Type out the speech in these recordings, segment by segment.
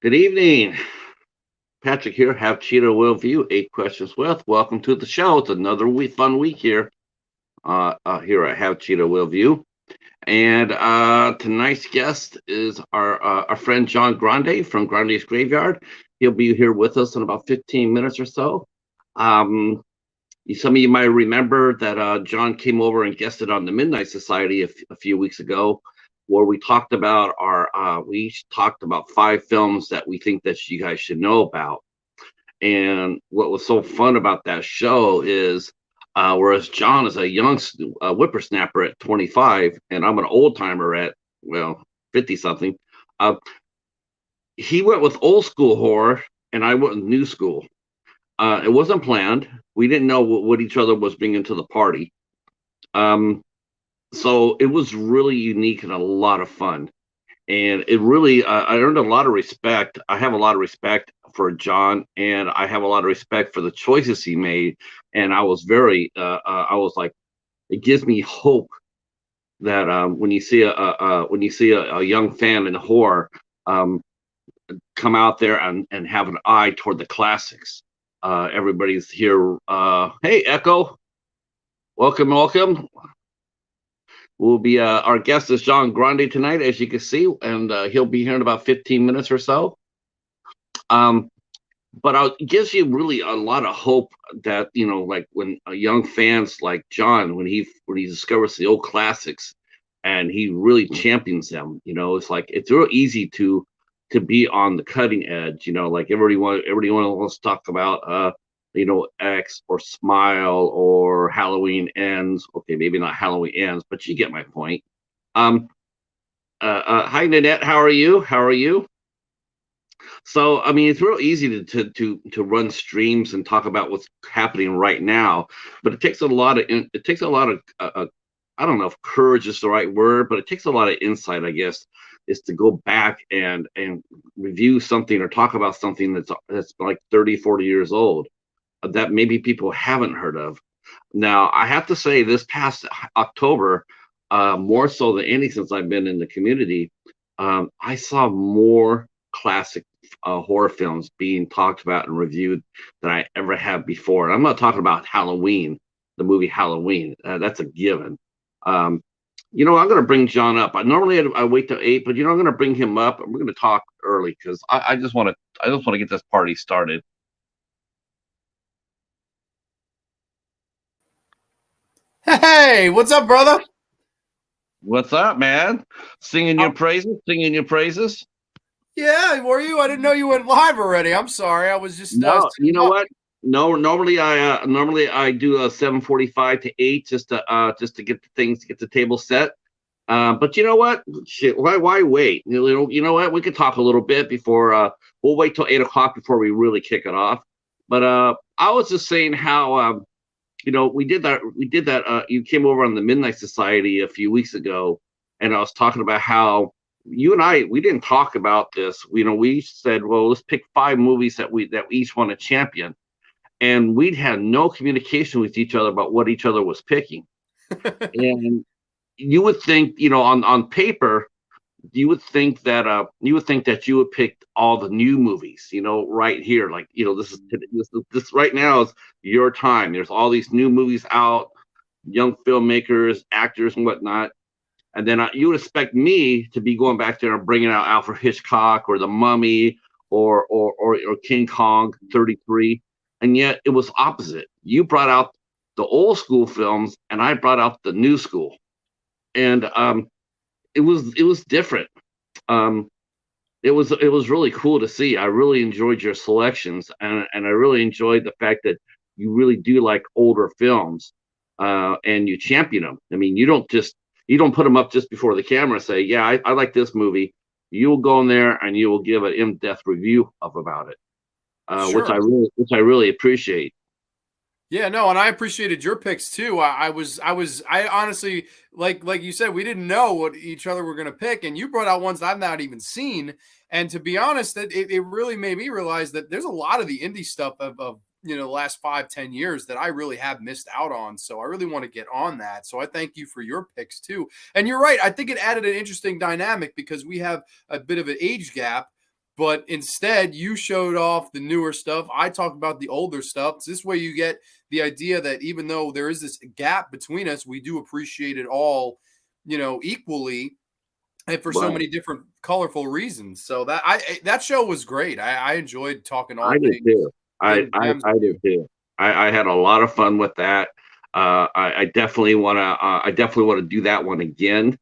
Good evening. Patrick here. Have Cheetah Will View. 8 questions with. Welcome to the show. It's another fun week here. Here I have Cheetah Will View. And tonight's guest is our friend John Grande from Grande's Graveyard. He'll be here with us in about 15 minutes or so. Um, some of you might remember that John came over and guested on the Midnight Society a few weeks ago, where we talked about we each talked about 5 films that we think that you guys should know about. And what was so fun about that show is, whereas John is a young whippersnapper at 25, and I'm an old timer at 50 something. Uh, he went with old school horror, and I went with new school. It wasn't planned. We didn't know what each other was bringing to the party. So it was really unique and a lot of fun. And it really, I earned a lot of respect. I have a lot of respect for John, and I have a lot of respect for the choices he made. And I was I was like, it gives me hope that when you see a young fan in horror come out there and have an eye toward the classics. Everybody's here. Hey, Echo, welcome. Will be our guest is John Grande tonight, as you can see, and he'll be here in about 15 minutes or so. But it gives you really a lot of hope that, like when young fans like John, when he discovers the old classics, and he really champions them. It's like it's real easy to be on the cutting edge. Like everybody wants to talk about X or Smile or Halloween Ends. Okay, maybe not Halloween Ends, but you get my point. Hi Nanette, how are you? So I mean, it's real easy to run streams and talk about what's happening right now, but it takes a lot of I don't know if courage is the right word, but it takes a lot of insight, I guess, is to go back and review something or talk about something that's like 30, 40 years old that maybe people haven't heard of. Now, I have to say, this past October, more so than any since I've been in the community, I saw more classic horror films being talked about and reviewed than I ever have before. And I'm not talking about Halloween, the movie Halloween. That's a given. I'm going to bring John up. I wait till 8, but I'm going to bring him up, and we're going to talk early because I just want to get this party started. Hey, what's up, brother? What's up, man? Singing your praises. Yeah, were you? I didn't know you went live already. I'm sorry. I was just No, you setting know up. what? No, normally I do a 7:45 to 8 just to get the table set. But you know what? Shit, why wait? You know what? We could talk a little bit before. We'll wait till 8 o'clock before we really kick it off. But I was just saying how we did that. You came over on the Midnight Society a few weeks ago, and I was talking about how you and we didn't talk about this. We said, well, let's pick 5 movies that we each want to champion, and we'd had no communication with each other about what each other was picking. And you would think, on paper, you would think that you would pick all the new movies, right here, like this right now is your time. There's all these new movies out, young filmmakers, actors, and whatnot. And then you would expect me to be going back there and bringing out Alfred Hitchcock or The Mummy or King Kong 33, and yet it was opposite. You brought out the old school films, and I brought out the new school, and it was different. Um, it was really cool to see. I really enjoyed your selections, and I really enjoyed the fact that you really do like older films, and you champion them. I mean, you don't put them up just before the camera and say, "Yeah, I like this movie." You will go in there and you will give an in-depth review about it, Sure. which I really appreciate. Yeah, no, and I appreciated your picks too. I honestly, like you said, we didn't know what each other were going to pick, and you brought out ones that I've not even seen. And to be honest, it really made me realize that there's a lot of the indie stuff of the last 5-10 years that I really have missed out on. So I really want to get on that. So I thank you for your picks too. And you're right. I think it added an interesting dynamic because we have a bit of an age gap. But instead, you showed off the newer stuff. I talked about the older stuff. So this way, you get the idea that even though there is this gap between us, we do appreciate it all, equally, and for so Right. many different colorful reasons. So that show was great. I enjoyed talking I all did things too. hidden gems I with did you. too. I had a lot of fun with that. I definitely want to. I definitely want to do that one again.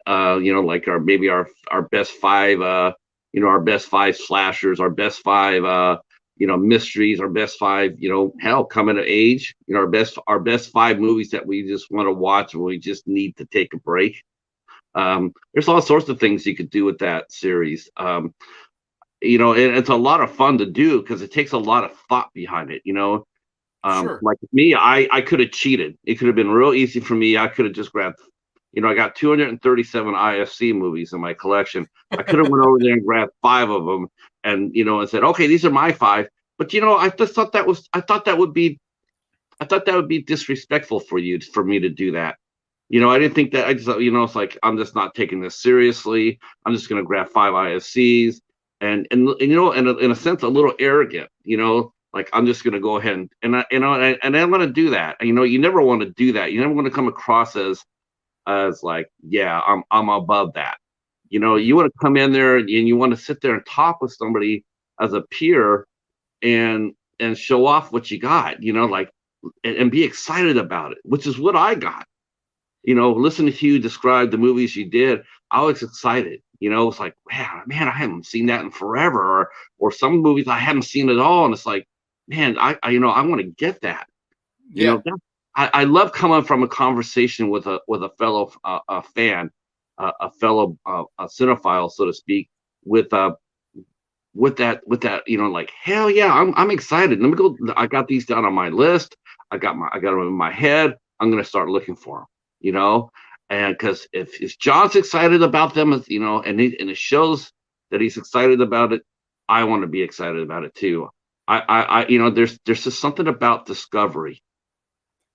Like our best five. Our best five slashers, our best five. Mysteries, our best five. Hell, coming of age. Our best five movies that we just want to watch when we just need to take a break. There's all sorts of things you could do with that series. It's a lot of fun to do because it takes a lot of thought behind it. Sure. Like me, I could have cheated. It could have been real easy for me. I could have just grabbed, I got 237 IFC movies in my collection. I could have went over there and grabbed five of them, and said, okay, these are my five. But I just thought I thought that would be disrespectful for me to do that. I didn't think that. I just, it's like I'm just not taking this seriously. I'm just gonna grab five ISCs, in a sense, a little arrogant. Like I'm just gonna go ahead and I'm gonna do that. You never want to do that. You never want to come across as like, yeah, I'm above that. You want to come in there and you want to sit there and talk with somebody as a peer and show off what you got. Like and be excited about it, which is what I got. Listening to you describe the movies you did, I was excited. It's like, man, I haven't seen that in forever, or some movies I haven't seen at all, and it's like, man, I want to get that. Yeah. I love coming from a conversation with a fellow a fan, a fellow a cinephile, so to speak, with that, like, hell yeah, I'm excited. Let me go. I got these down on my list. I got them in my head. I'm gonna start looking for them. And because if John's excited about them, and it shows that he's excited about it, I want to be excited about it too. There's just something about discovery,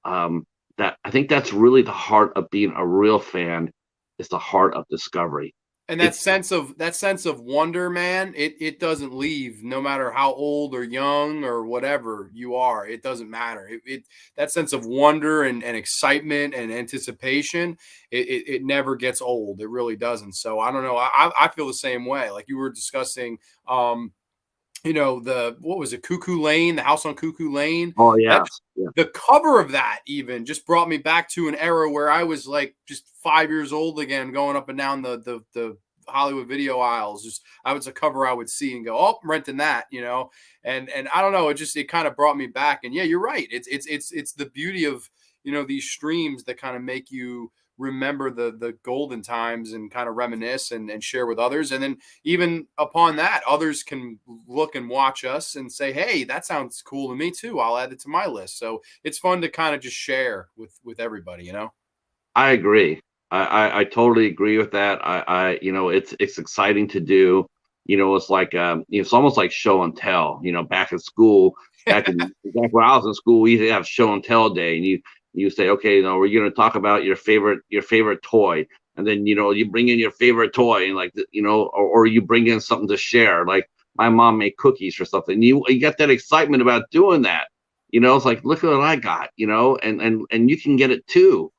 that I think that's really the heart of being a real fan, is the heart of discovery. And It's that sense of wonder, man, it doesn't leave no matter how old or young or whatever you are. It doesn't matter. That sense of wonder and excitement and anticipation, it never gets old. It really doesn't. So I don't know. I feel the same way. Like you were discussing, um, the what was it, Cuckoo Lane, the house on Cuckoo Lane. Oh That yes, yeah. the cover of that even just brought me back to an era where I was like just 5 years old again, going up and down the Hollywood video aisles. Just I was a cover I would see and go, oh, I'm renting that. And I don't know, it kind of brought me back. And yeah, you're right. It's the beauty of these streams that kind of make you remember the golden times and kind of reminisce and share with others. And then even upon that, others can look and watch us and say, hey, that sounds cool to me too. I'll add it to my list. So it's fun to kind of just share with everybody. I agree. I totally agree with that. It's exciting to do. It's like it's almost like show and tell. Back in school, back when I was in school, we used to have show and tell day, and you say, okay, we're going to talk about your favorite toy, and then you bring in your favorite toy, and like or you bring in something to share. Like my mom made cookies or something. You get that excitement about doing that. It's like, look at what I got. And you can get it too,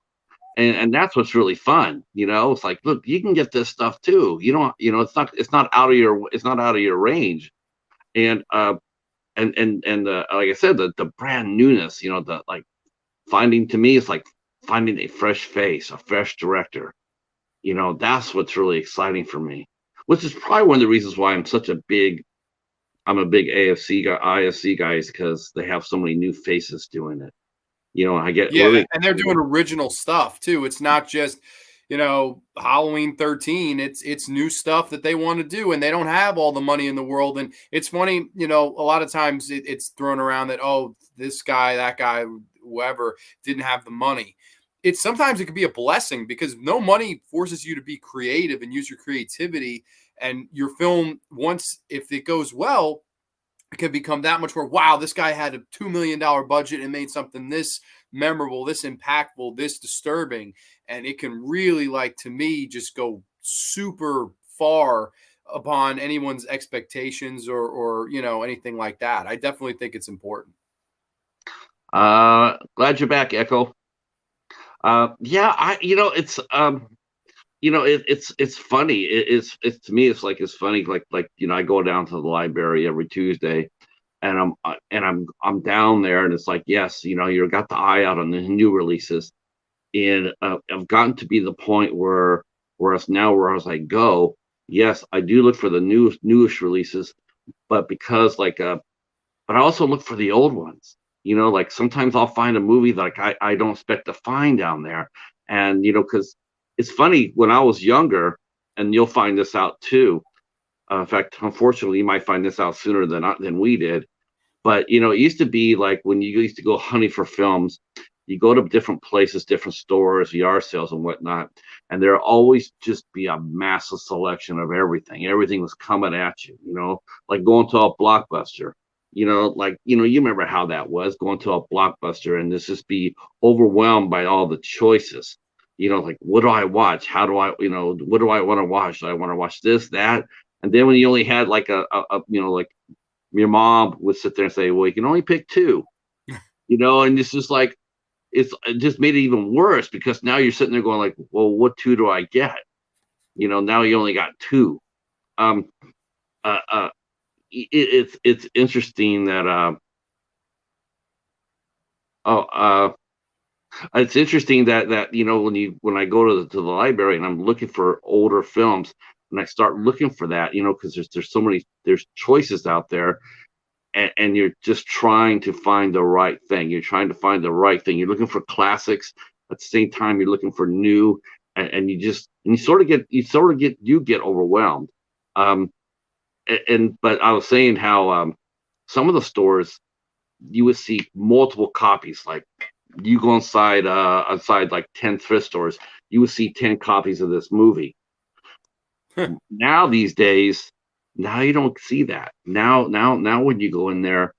and that's what's really fun. It's like, look, you can get this stuff too. You don't, it's not out of your range. And like I said, the brand newness, the like finding, to me, it's like finding a fresh face, a fresh director. That's what's really exciting for me, which is probably one of the reasons why I'm a big AFC guy, IFC guys, because they have so many new faces doing it. I get Yeah, really and they're excited. doing original stuff too. It's not just, Halloween 13. It's new stuff that they want to do, and they don't have all the money in the world. And it's funny, a lot of times it's thrown around that, oh, this guy, that guy, whoever didn't have the money. It's sometimes it could be a blessing because no money forces you to be creative and use your creativity. And your film, once if it goes well, it could become that much more. Wow, this guy had a $2 million budget and made something this memorable, this impactful, this disturbing, and it can really, like, to me, just go super far upon anyone's expectations or anything like that. I definitely think it's important. Glad you're back, Echo. Yeah, it's funny. It's to me, it's funny. Like I go down to the library every Tuesday, and I'm down there, and it's like, yes, you've got the eye out on the new releases, and I've gotten to be the point where as I go, yes, I do look for the newish releases, but but I also look for the old ones. Like sometimes I'll find a movie that like I don't expect to find down there, and because it's funny when I was younger, and you'll find this out too. In fact, unfortunately, you might find this out sooner than we did. But it used to be like when you used to go hunting for films, you go to different places, different stores, yard sales, and whatnot, and there always just be a massive selection of everything. Everything was coming at you, like going to a Blockbuster. You remember how that was going to a Blockbuster and just be overwhelmed by all the choices. Like what do I watch? How do I, what do I want to watch? Do I want to watch this, that? And then when you only had like like your mom would sit there and say, well, you can only pick two, and it's just like, it just made it even worse because now you're sitting there going like, well, what two do I get? Now you only got two. Um, uh, uh, it's interesting that, it's interesting that, when I go to the library and I'm looking for older films and I start looking for that, because there's so many, there's choices out there, and you're just trying to find the right thing. You're trying to find the right thing. You're looking for classics at the same time you're looking for new, and you get overwhelmed. Um, but I was saying how some of the stores you would see multiple copies. Like you go inside like 10 thrift stores, you would see 10 copies of this movie. Now these days, now you don't see that. Now when you go in there,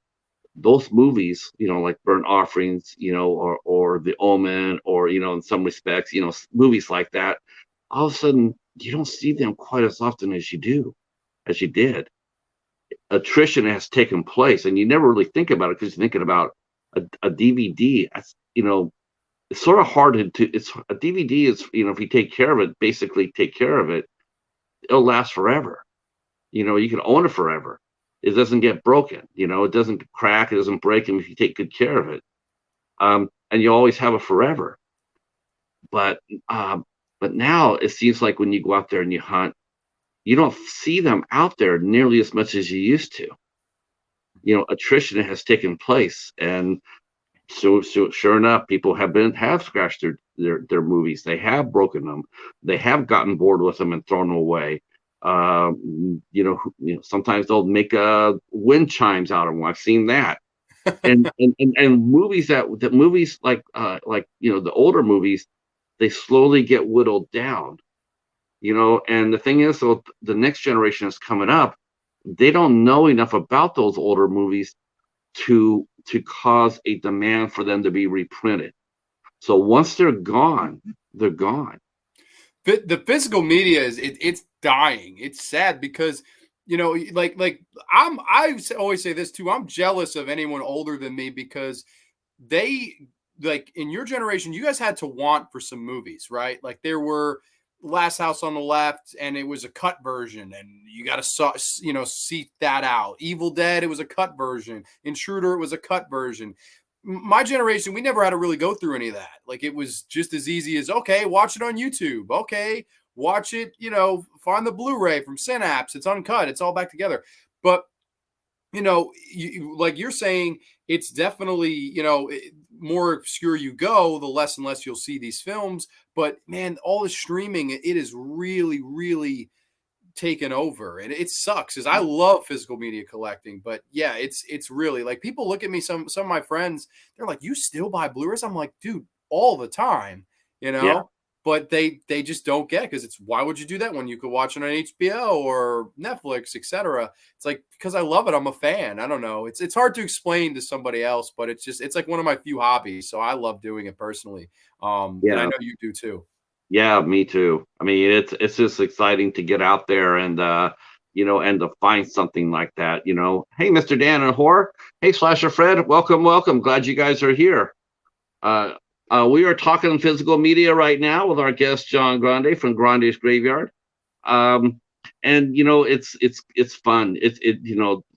those movies, like Burnt Offerings, or The Omen, or in some respects, movies like that, all of a sudden you don't see them quite as often as you did. Attrition has taken place, and you never really think about it because you're thinking about a DVD. It's sort of hard to. It's a DVD is if you take care of it, basically take care of it, it'll last forever. You can own it forever. It doesn't get broken. It doesn't crack. It doesn't break. And if you take good care of it, and you always have it forever. But now it seems like when you go out there and you hunt, you don't see them out there nearly as much as you used to. Attrition has taken place, and so sure enough, people have scratched their movies. They have broken them. They have gotten bored with them and thrown them away. Sometimes they'll make wind chimes out of them. I've seen that. and movies that movies like the older movies, they slowly get whittled down. And the thing is, so the next generation is coming up, they don't know enough about those older movies to cause a demand for them to be reprinted. So once they're gone, they're gone. The physical media it's dying. It's sad because I always say this too. I'm jealous of anyone older than me because they, like, in your generation, you guys had to want for some movies, right? Like there were Last House on the Left, and it was a cut version, and you got to seek that out. Evil Dead, it was a cut version. Intruder, it was a cut version. My generation, we never had to really go through any of that. Like it was just as easy as, okay, watch it on YouTube. Okay, watch it, find the Blu-ray from Synapse. It's uncut. It's all back together. But like you're saying, it's definitely, more obscure you go, the less and less you'll see these films. But man, all the streaming, it is really, really taken over, and it sucks because I love physical media collecting. But yeah, it's really like people look at me, some of my friends, they're like, you still buy Blu-rays? I'm like, dude, all the time, Yeah. but they just don't get it because it's, why would you do that when you could watch it on HBO or Netflix, etc. It's like, because I love it, I'm a fan. I don't know, it's hard to explain to somebody else, but it's like one of my few hobbies, so I love doing it personally. And I know you do too. Yeah, me too. I mean, it's just exciting to get out there and and to find something like that, Hey, Mr. Dan and Horror. Hey, Slasher Fred. Welcome, welcome. Glad you guys are here. We are talking physical media right now with our guest, John Grande from Grande's Graveyard. And it's fun.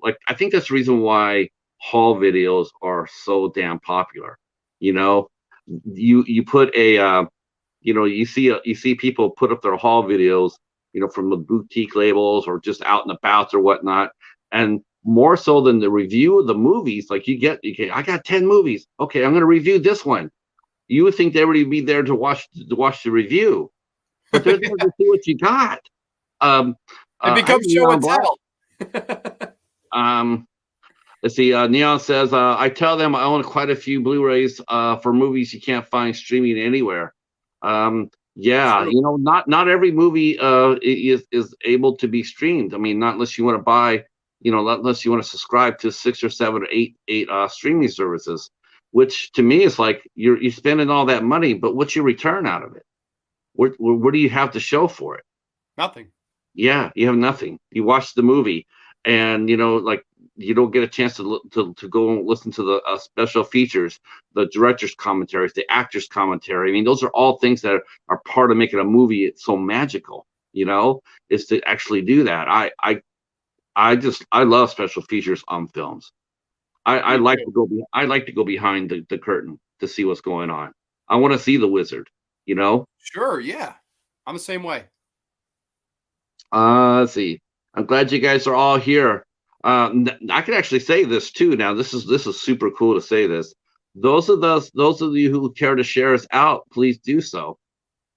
Like, I think that's the reason why haul videos are so damn popular. You put a you see people put up their haul videos, from the boutique labels or just out and about or whatnot, and more so than the review of the movies. Like, I got 10 movies. Okay, I'm going to review this one. You would think they would be there to watch the review, but they're there to see what you got. It becomes show and tell. Let's see. Neon says, I tell them I own quite a few Blu-rays for movies you can't find streaming anywhere. Yeah, True. not every movie is able to be streamed. I mean, not unless you want to buy, unless you want to subscribe to 6 or 7 or 8 streaming services, which to me is like you're spending all that money, but what's your return out of it? What do you have to show for it? Nothing. Yeah, you have nothing. You watch the movie, and like, you don't get a chance to go and listen to the special features, the director's commentaries, the actor's commentary. I mean, those are all things that are part of making a movie so magical. Is to actually do that. I love special features on films. I like to go behind the curtain to see what's going on. I want to see the wizard. Sure, yeah, I'm the same way. Let's see. I'm glad you guys are all here. I can actually say this too. Now, this is super cool to say this. Those of you who care to share us out, please do so.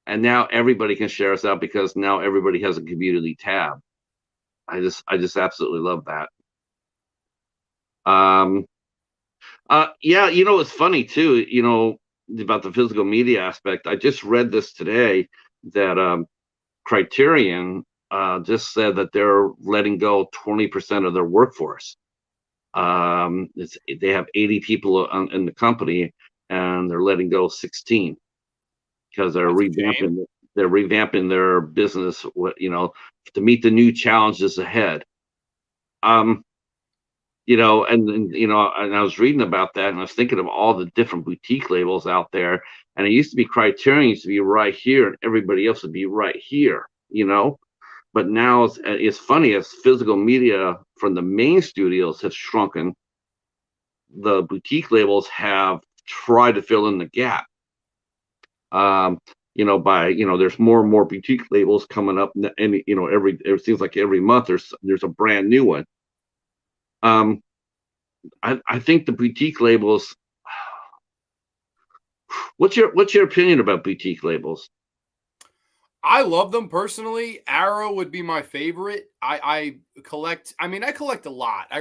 And now everybody can share us out because now everybody has a community tab. I just absolutely love that. Yeah, it's funny too, about the physical media aspect. I just read this today that Criterion just said that they're letting go 20% of their workforce. They have 80 people in the company, and they're letting go 16 because they're revamping their business, to meet the new challenges ahead. And I was reading about that, and I was thinking of all the different boutique labels out there. And it used to be Criterion used to be right here, and everybody else would be right here. But now it's funny, as physical media from the main studios has shrunken, the boutique labels have tried to fill in the gap. There's more and more boutique labels coming up, and it seems like every month there's a brand new one. I think the boutique labels. What's your opinion about boutique labels? I love them personally. Arrow would be my favorite. I collect. I mean, I collect a lot. I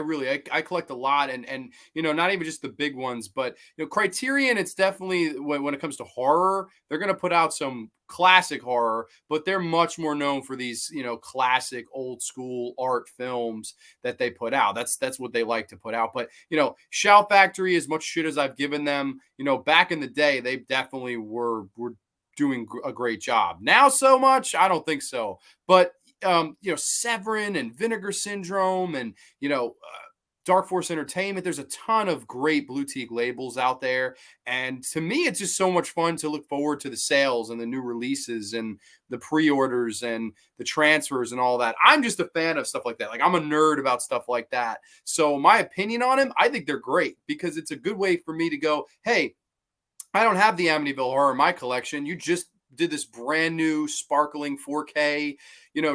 collect a lot, and not even just the big ones, but Criterion. It's definitely when it comes to horror, they're going to put out some classic horror, but they're much more known for these classic old school art films that they put out. That's what they like to put out. But Shout Factory, as much shit as I've given them, back in the day, they definitely were doing a great job. Now, so much, I don't think so. But Severin and Vinegar Syndrome and Dark Force Entertainment. There's a ton of great boutique labels out there, and to me, it's just so much fun to look forward to the sales and the new releases and the pre-orders and the transfers and all that. I'm just a fan of stuff like that. Like, I'm a nerd about stuff like that. So my opinion on them, I think they're great because it's a good way for me to go, hey, I don't have the Amityville Horror in my collection. You just did this brand new sparkling 4K,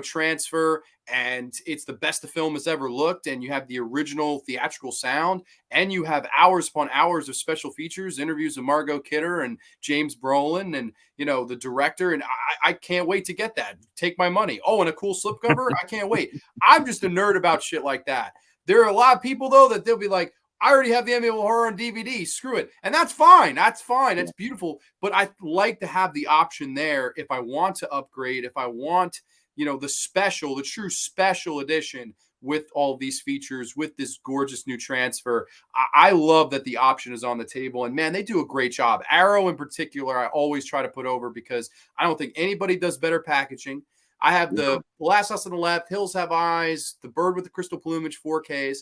transfer, and it's the best the film has ever looked. And you have the original theatrical sound, and you have hours upon hours of special features, interviews with Margot Kidder and James Brolin, and the director. And I can't wait to get that. Take my money. Oh, and a cool slipcover. I can't wait. I'm just a nerd about shit like that. There are a lot of people though that they'll be like, I already have the Amityville Horror on DVD. Screw it. And that's fine. That's fine. That's beautiful. But I like to have the option there if I want to upgrade, if I want, the true special edition with all these features, with this gorgeous new transfer. I love that the option is on the table. And man, they do a great job. Arrow in particular, I always try to put over because I don't think anybody does better packaging. I have Yeah. the Last House on the Left, Hills Have Eyes, The Bird with the Crystal Plumage 4Ks.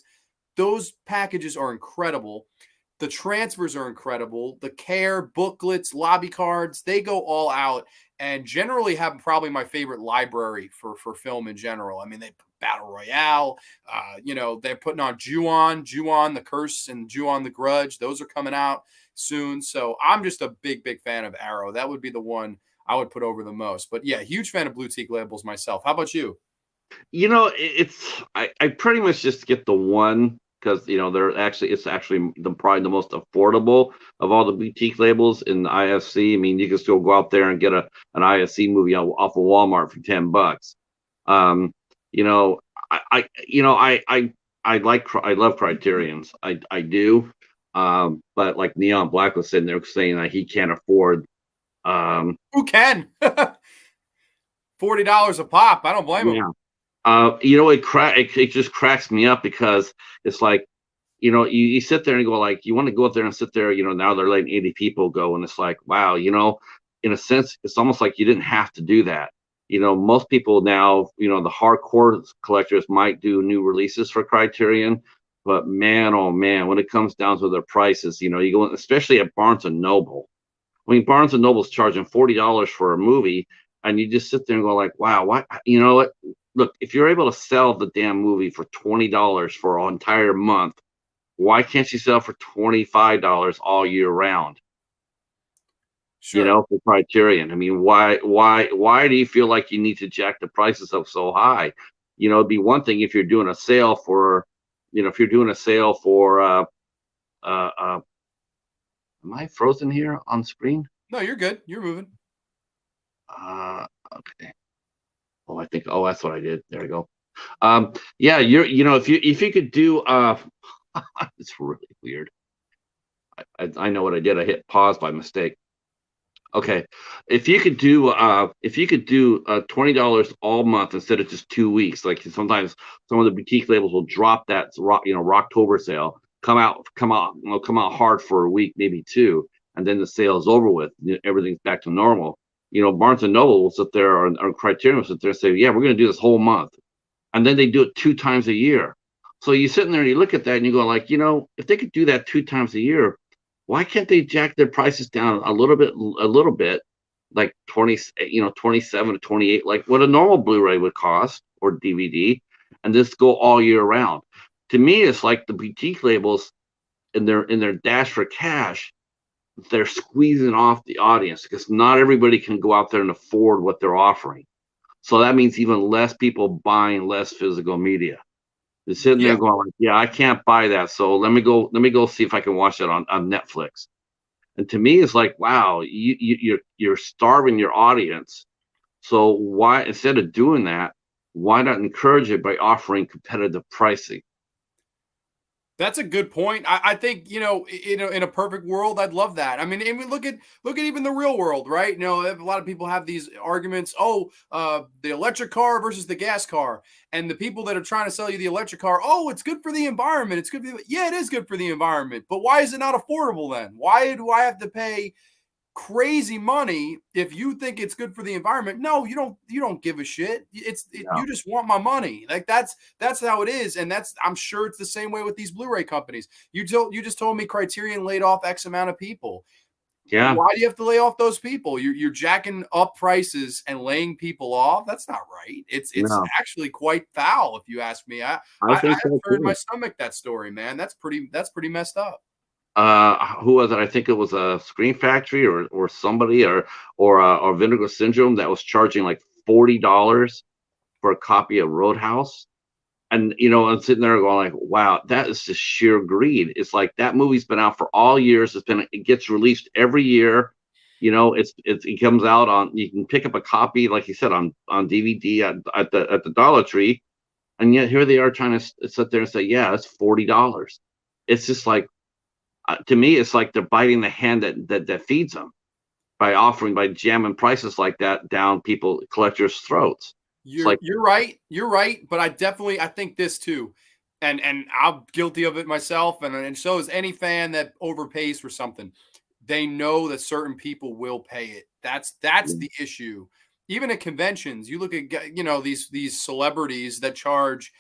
Those packages are incredible. The transfers are incredible. The care, booklets, lobby cards, they go all out and generally have probably my favorite library for film in general. I mean, they put Battle Royale, they're putting on Ju-on, The Curse, and Ju-on the Grudge. Those are coming out soon. So I'm just a big, big fan of Arrow. That would be the one I would put over the most. But yeah, huge fan of Blue Teak labels myself. How about you? I pretty much just get the one because it's actually probably the most affordable of all the boutique labels in the IFC. I mean, you can still go out there and get an IFC movie off of Walmart for $10. Um, you know, I love Criterions. I do. But like Neon Black was sitting there saying that he can't afford. Who can? $40 a pop. I don't blame him. Yeah. It just cracks me up because it's like, you sit there and go like, you want to go up there and sit there, now they're letting 80 people go. And it's like, wow, in a sense, it's almost like you didn't have to do that. Most people now, the hardcore collectors might do new releases for Criterion, but man, oh man, when it comes down to their prices, you go, especially at Barnes and Noble. I mean, Barnes and Noble's charging $40 for a movie, and you just sit there and go like, wow, what? You know what? Look, if you're able to sell the damn movie for $20 for an entire month, why can't you sell for $25 all year round? Sure. For Criterion. I mean, why do you feel like you need to jack the prices up so high? It'd be one thing if you're doing a sale for, am I frozen here on screen? No, you're good. You're moving. Okay. That's what I did. There we go. Yeah, if you could do, it's really weird. I know what I did. I hit pause by mistake. Okay. If you could do $20 all month instead of just 2 weeks, like sometimes some of the boutique labels will drop that Rocktober sale, come out hard for a week, maybe two, and then the sale is over with. Everything's back to normal. Barnes and Noble will sit there or Criterion will sit there and say, yeah, we're going to do this whole month. And then they do it 2 times a year. So you're sitting there and you look at that and you go like, if they could do that 2 times a year, why can't they jack their prices down a little bit, like 27 to 28, like what a normal Blu-ray would cost or DVD, and just go all year round? To me, it's like the boutique labels in their dash for cash, they're squeezing off the audience because not everybody can go out there and afford what they're offering. So that means even less people buying less physical media. They're sitting there going like, yeah, I can't buy that. So let me go see if I can watch it on Netflix. And to me, it's like, wow, you're starving your audience. So why, instead of doing that, why not encourage it by offering competitive pricing? That's a good point. I think in a perfect world, I'd love that. I mean, and we look at even the real world, right? A lot of people have these arguments. Oh, the electric car versus the gas car, and the people that are trying to sell you the electric car. Oh, it's good for the environment. It's good. Yeah, it is good for the environment. But why is it not affordable then? Why do I have to pay crazy money if you think it's good for the environment? No, you don't give a shit. You just want my money. Like that's how it is. And I'm sure it's the same way with these Blu-ray companies. You just told me Criterion laid off X amount of people. Yeah. Why do you have to lay off those people? You're jacking up prices and laying people off. That's not right. It's actually quite foul, if you ask me. I think so heard too. my stomach that story, man. That's pretty messed up. Who was it? I think it was a Screen Factory or somebody or Vinegar Syndrome that was charging like $40 for a copy of Roadhouse. And I'm sitting there going like, wow, that is just sheer greed. It's like that movie's been out for all years. It gets released every year. It comes out on, you can pick up a copy, like you said, on DVD at the Dollar Tree, and yet here they are trying to sit there and say, yeah, it's $40. It's just like, to me, it's like they're biting the hand that feeds them by jamming prices like that down collectors' throats. You're right. You're right. But I think this too. And I'm guilty of it myself. And so is any fan that overpays for something. They know that certain people will pay it. That's the issue. even at conventions, you look at, these celebrities that charge,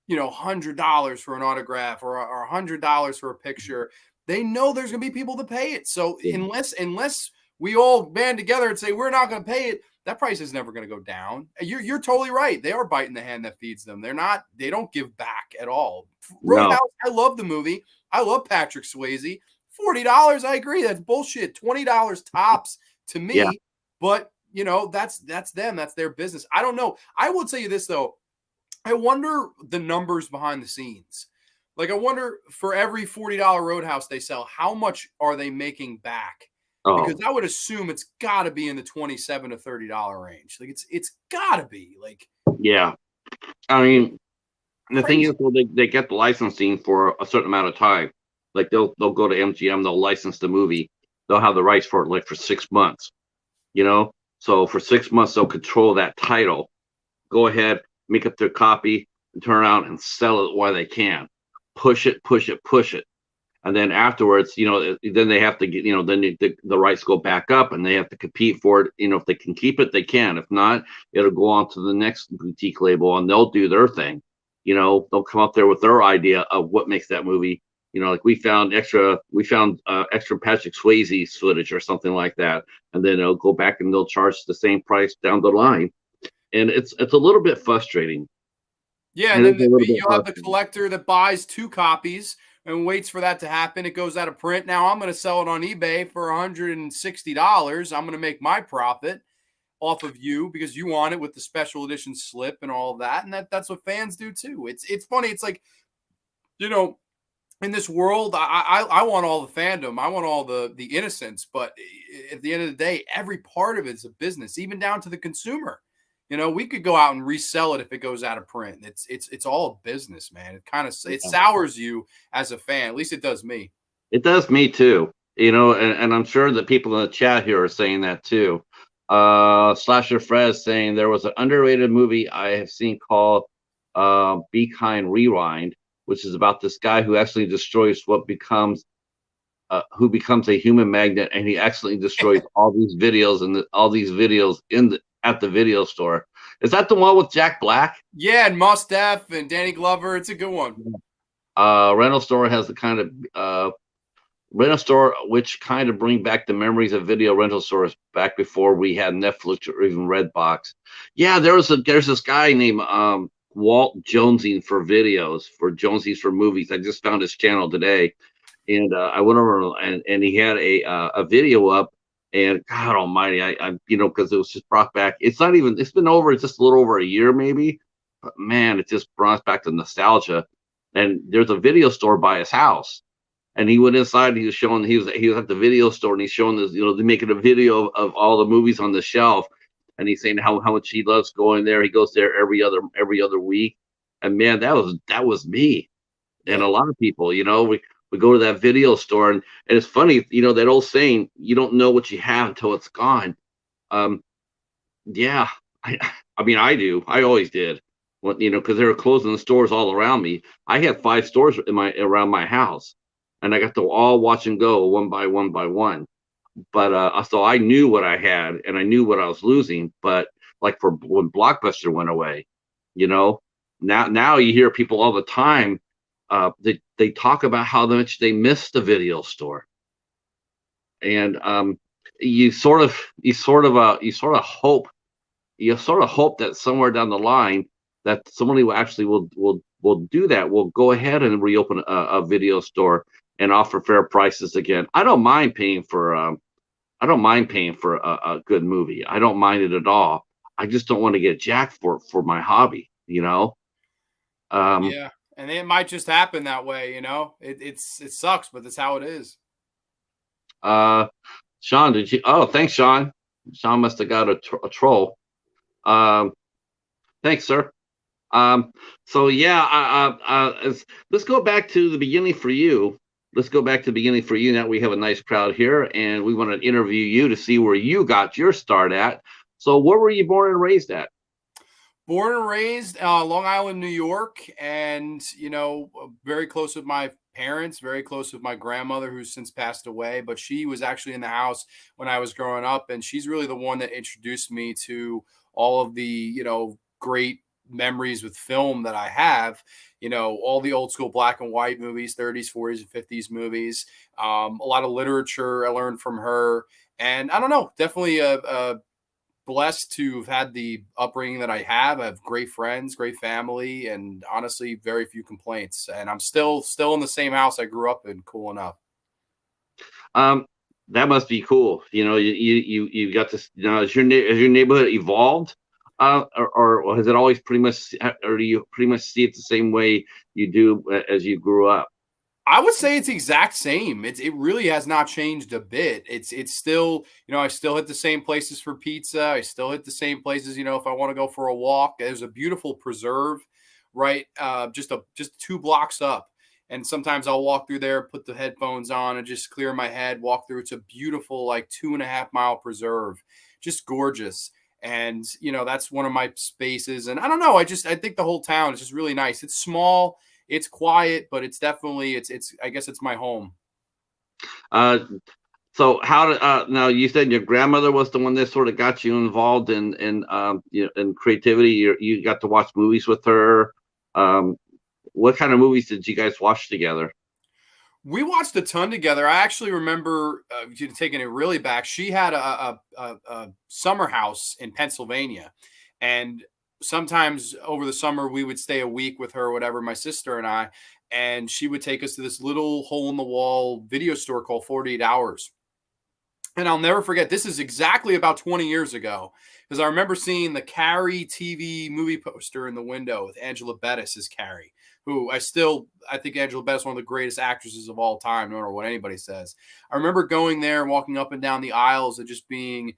$100 for an autograph or $100 for a picture. They know there's going to be people to pay it. So Yeah. unless we all band together and say we're not going to pay it, that price is never going to go down. You're totally right. They are biting the hand that feeds them. They don't give back at all. Roadhouse, No. I love the movie. I love Patrick Swayze. $40, I agree. That's bullshit. $20 tops to me. Yeah. But that's them. That's their business. I don't know. I will tell you this though. I wonder the numbers behind the scenes. Like, I wonder for every $40 Roadhouse they sell, how much are they making back? Because Oh, I would assume it's got to be in the $27 to $30 range. Like, it's got to be like yeah. I mean, the thing is, crazy. well, they get the licensing for a certain amount of time. Like they'll go to MGM, they'll license the movie, they'll have the rights for it like for 6 months. So for 6 months they'll control that title. Go ahead, make up their copy, and turn around and sell it while they can. Push it, push it, push it. And then afterwards, then they have to get, then the rights go back up and they have to compete for it. If they can keep it, they can. If not, it'll go on to the next boutique label and they'll do their thing. They'll come up there with their idea of what makes that movie. Like we found extra Patrick Swayze footage or something like that. And then they'll go back and they'll charge the same price down the line. And it's a little bit frustrating. Yeah, and And then it's a little bit you'll have the frustrating. collector that buys 2 copies and waits for that to happen. It goes out of print. Now I'm going to sell it on eBay for $160. I'm going to make my profit off of you because you want it with the special edition slip and all of that. And that's what fans do too. It's funny. It's like, in this world, I want all the fandom. I want all the innocence. But at the end of the day, every part of it is a business, even down to the consumer. We could go out and resell it if it goes out of print. It's all a business, man. It sours you as a fan. At least it does me. It does me too. And I'm sure that people in the chat here are saying that too. Slasher Fred saying there was an underrated movie I have seen called Be Kind Rewind, which is about this guy who actually destroys who becomes a human magnet, and he accidentally destroys all these videos at the video store. Is that the one with Jack Black? Yeah, and Mos Def and Danny Glover. It's a good one. Rental store has the kind of rental store which kind of bring back the memories of video rental stores back before we had Netflix or even Redbox. Yeah, there's this guy named Walt Jonesing for videos, for Jonesy's for movies. I just found his channel today, and I went over and he had a video up. And God Almighty, I because it was just brought back. It's been over just a little over a year maybe, but man, it just brought back the nostalgia. And there's a video store by his house, and he went inside and he was showing he was at the video store and he's showing this, they're making a video of all the movies on the shelf, and he's saying how much he loves going there. He goes there every other week, and man, that was me. And Yeah. a lot of people, we go to that video store, and it's funny, that old saying, you don't know what you have until it's gone. Yeah, I mean, I do. I always did. Well, because they were closing the stores all around me. I had 5 stores around my house, and I got to all watch and go one by one by one. But so I knew what I had, and I knew what I was losing. But like for when Blockbuster went away, you know, now you hear people all the time. They talk about how much they miss the video store, and you sort of hope that somewhere down the line that somebody will do that. Will go ahead and reopen a video store and offer fair prices again. I don't mind paying for a good movie. I don't mind it at all. I just don't want to get jacked for my hobby. Um, Yeah. And it might just happen that way, it sucks, but that's how it is. Sean, did you? Oh, thanks, Sean. Sean must have got a troll. Thanks, sir. So yeah, let's go back to the beginning for you. Let's go back to the beginning for you. Now we have a nice crowd here, and we want to interview you to see where you got your start at. So, where were you born and raised at? Born and raised Long Island, New York, and very close with my parents, very close with my grandmother, who's since passed away, but she was actually in the house when I was growing up. And she's really the one that introduced me to all of the, great memories with film that I have, all the old school black and white movies, 30s, 40s, and 50s movies, a lot of literature I learned from her. And I don't know, definitely blessed to have had the upbringing that I have. I have great friends, great family, and honestly, very few complaints. And I'm still in the same house I grew up in. Cool enough. Um, that must be cool. You got this. Has your neighborhood evolved, or has it always pretty much, or do you pretty much see it the same way you do as you grew up? I would say it's exact same. It really has not changed a bit. It's still, I still hit the same places for pizza. I still hit the same places, if I want to go for a walk. There's a beautiful preserve, right? Just 2 blocks up. And sometimes I'll walk through there, put the headphones on, and just clear my head, walk through. It's a beautiful, like 2.5 mile preserve, just gorgeous. And that's one of my spaces. And I don't know, I think the whole town is just really nice. It's small, it's quiet, but it's definitely it's I guess it's my home. Uh, so how did now you said your grandmother was the one that sort of got you involved in creativity. You got to watch movies with her. Um, what kind of movies did you guys watch together? We watched a ton together. I actually remember taking it really back. She had a summer house in Pennsylvania, and sometimes over the summer we would stay a week with her, or whatever, my sister and I, and she would take us to this little hole in the wall video store called 48 Hours. And I'll never forget, this is exactly about 20 years ago, because I remember seeing the Carrie TV movie poster in the window with Angela Bettis as Carrie, who I think Angela Bettis is one of the greatest actresses of all time, no matter what anybody says. I remember going there and walking up and down the aisles and just being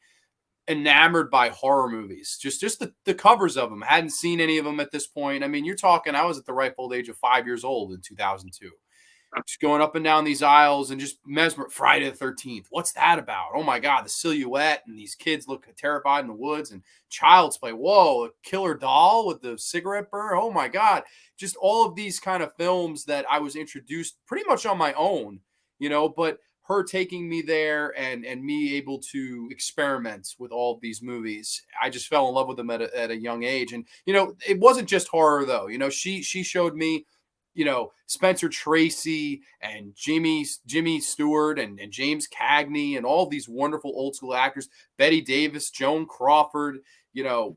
enamored by horror movies, just the covers of them. I hadn't seen any of them at this point. I mean, you're talking, I was at the ripe old age of 5 years old in 2002. Just going up and down these aisles and just mesmer. Friday the 13th. What's that about? Oh my God, the silhouette and these kids look terrified in the woods, and Child's Play. Whoa, a killer doll with the cigarette burn. Oh my God. Just all of these kind of films that I was introduced pretty much on my own, but her taking me there and me able to experiment with all of these movies. I just fell in love with them at a young age. And, it wasn't just horror though. She showed me, Spencer Tracy and Jimmy Stewart and James Cagney and all these wonderful old school actors, Betty Davis, Joan Crawford,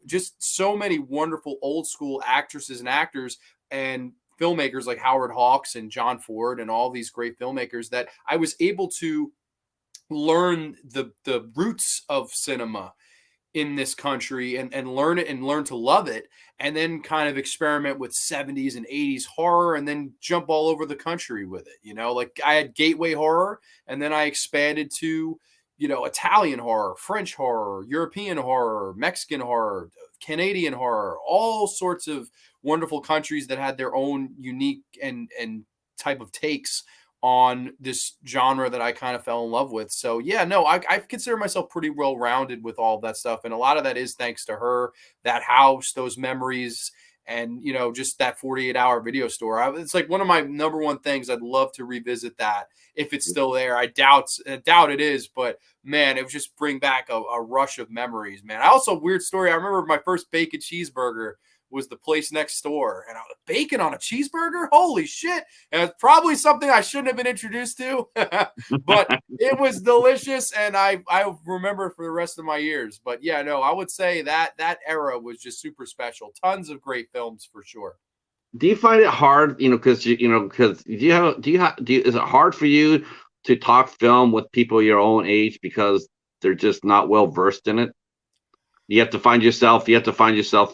just so many wonderful old school actresses and actors and filmmakers like Howard Hawks and John Ford and all these great filmmakers that I was able to learn the roots of cinema in this country and learn it and learn to love it, and then kind of experiment with 70s and 80s horror and then jump all over the country with it. Like I had gateway horror, and then I expanded to, Italian horror, French horror, European horror, Mexican horror, Canadian horror, all sorts of wonderful countries that had their own unique and type of takes on this genre that I kind of fell in love with. So yeah, no, I consider myself pretty well rounded with all of that stuff. And a lot of that is thanks to her, that house, those memories, and, just that 48-hour video store. It's like one of my number one things. I'd love to revisit that if it's still there. I doubt it is, but man, it would just bring back a rush of memories, man. I also, weird story. I remember my first bacon cheeseburger was the place next door, and I was bacon on a cheeseburger. Holy shit. And it's probably something I shouldn't have been introduced to, but it was delicious. And I remember it for the rest of my years. But yeah, no, I would say that era was just super special. Tons of great films for sure. Do you find it hard, because is it hard for you to talk film with people your own age because they're just not well versed in it? You have to find yourself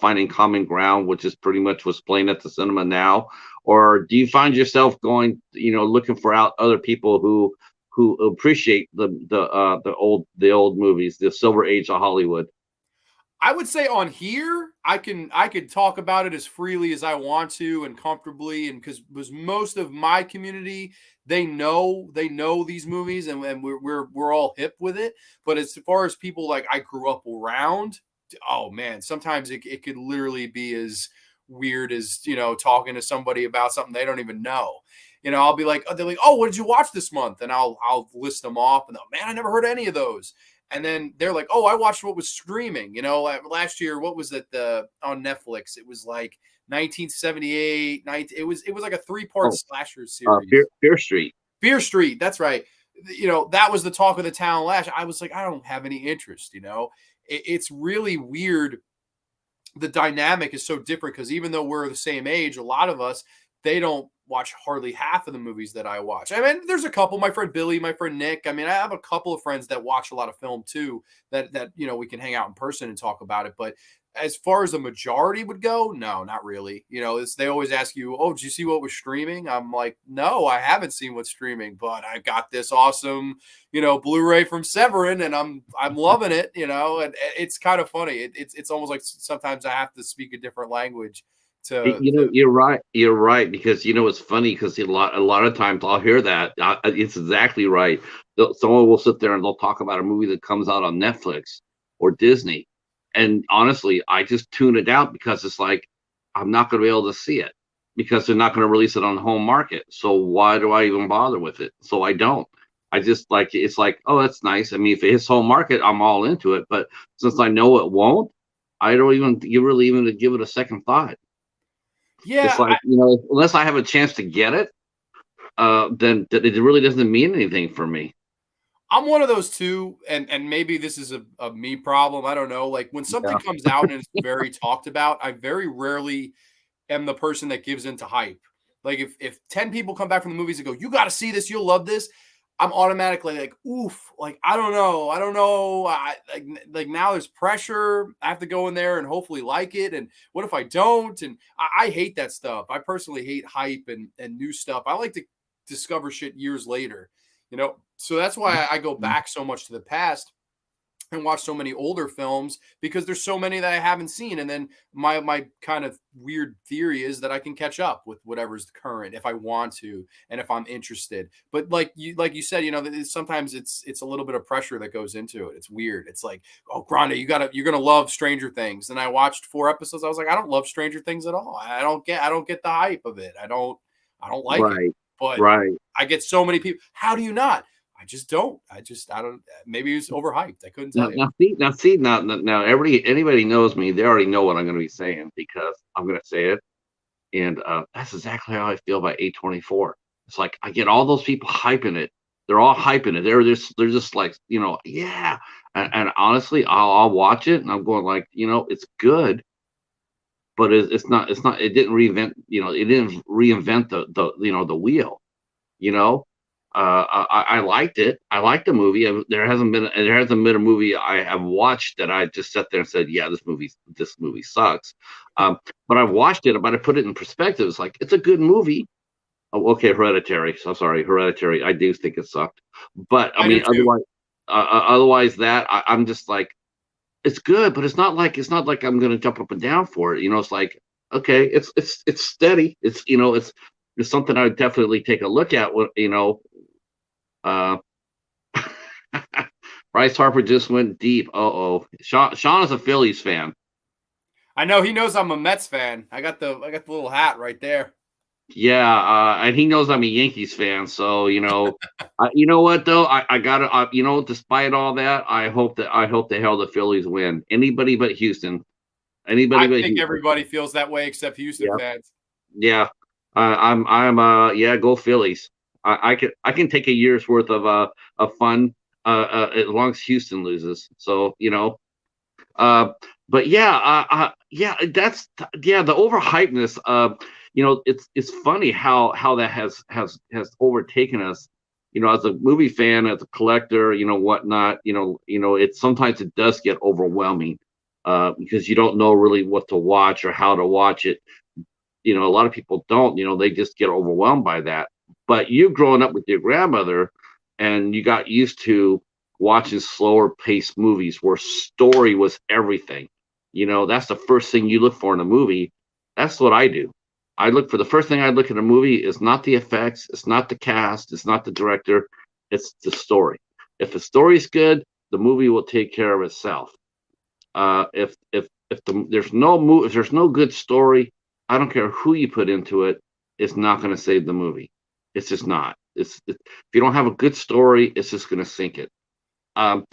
finding common ground, which is pretty much what's playing at the cinema now. Or do you find yourself going, looking for other people who appreciate the old movies, the silver age of Hollywood? I would say on here, I could talk about it as freely as I want to and comfortably, and because most of my community, they know these movies, and we're all hip with it. But as far as people like I grew up around, oh man, sometimes it could literally be as weird as talking to somebody about something they don't even know. I'll be like, they're like, oh, what did you watch this month? And I'll list them off, and man, I never heard any of those. And then they're like, oh, I watched what was streaming. Last year, what was it on Netflix? It was like 1978. It was like a 3-part slasher series. Fear Street. Fear Street. That's right. That was the talk of the town last. I was like, I don't have any interest. It's really weird. The dynamic is so different because even though we're the same age, a lot of us, they don't watch hardly half of the movies that I watch. I mean, there's a couple, my friend Billy, my friend Nick. I mean, I have a couple of friends that watch a lot of film too, that we can hang out in person and talk about it. But as far as the majority would go, no, not really. They always ask you, oh, did you see what was streaming? I'm like, no, I haven't seen what's streaming, but I got this awesome, Blu-ray from Severin, and I'm loving it, and it's kind of funny. It's almost like sometimes I have to speak a different language. You're right, because it's funny because a lot of times I'll hear that. It's exactly right. Someone will sit there and they'll talk about a movie that comes out on Netflix or Disney, and honestly, I just tune it out because it's like I'm not going to be able to see it because they're not going to release it on the home market. So why do I even bother with it? So I don't. I just it's like, oh, that's nice. I mean, if it hits home market, I'm all into it. But since I know it won't, I don't even really even give it a second thought. Yeah, it's like unless I have a chance to get it, then it really doesn't mean anything for me. I'm one of those too, and maybe this is a me problem. I don't know. Like when something comes out and it's very talked about, I very rarely am the person that gives into hype. Like if 10 people come back from the movies and go, you got to see this, you'll love this, I'm automatically like, oof, like I don't know. Like now there's pressure. I have to go in there and hopefully like it. And what if I don't? And I hate that stuff. I personally hate hype and new stuff. I like to discover shit years later. So that's why I go back so much to the past and watch so many older films because there's so many that I haven't seen. And then my kind of weird theory is that I can catch up with whatever's current if I want to and if I'm interested. But like you said, sometimes it's a little bit of pressure that goes into it. It's weird. It's like, oh, Grande, you're gonna love Stranger Things. And I watched 4 episodes. I was like, I don't love Stranger Things at all. I don't get the hype of it. I don't like it. But I get so many people. How do you not? I just don't. I don't. Maybe it's overhyped. I couldn't tell you. Now, anybody knows me. They already know what I'm going to be saying because I'm going to say it, and that's exactly how I feel about A24. It's like I get all those people hyping it. They're all hyping it. They're just like yeah. And honestly, I'll watch it and I'm going like it's good, but it's not. It didn't reinvent. It didn't reinvent the wheel. I liked it. I liked the movie. There hasn't been a movie I have watched that I just sat there and said, yeah, this movie sucks. But I watched it, but I put it in perspective. It's like, it's a good movie. Oh, okay, Hereditary. So sorry, Hereditary. I do think it sucked. But I mean, otherwise I'm just like, it's good, but it's not like I'm gonna jump up and down for it. It's like, okay, it's steady. It's something I would definitely take a look at. Bryce Harper just went deep. Sean is a Phillies fan. I know he knows I'm a Mets fan. I got the little hat right there. Yeah, and he knows I'm a Yankees fan. So you know what though, I gotta despite all that, I hope the hell the Phillies win. Anybody but Houston. I think everybody feels that way except Houston fans. Yeah, I'm go Phillies. I can take a year's worth of fun as long as Houston loses. So but that's the overhypeness. It's funny how that has overtaken us. As a movie fan, as a collector, whatnot. Sometimes it does get overwhelming because you don't know really what to watch or how to watch it. A lot of people don't. They just get overwhelmed by that. But you've grown up with your grandmother, and you got used to watching slower paced movies where story was everything. That's the first thing you look for in a movie. That's what I do. The first thing I look at a movie is not the effects, it's not the cast, it's not the director, it's the story. If the story's good, the movie will take care of itself. If there's no good story, I don't care who you put into it, it's not going to save the movie. It's just not. If you don't have a good story, it's just going to sink it. Um,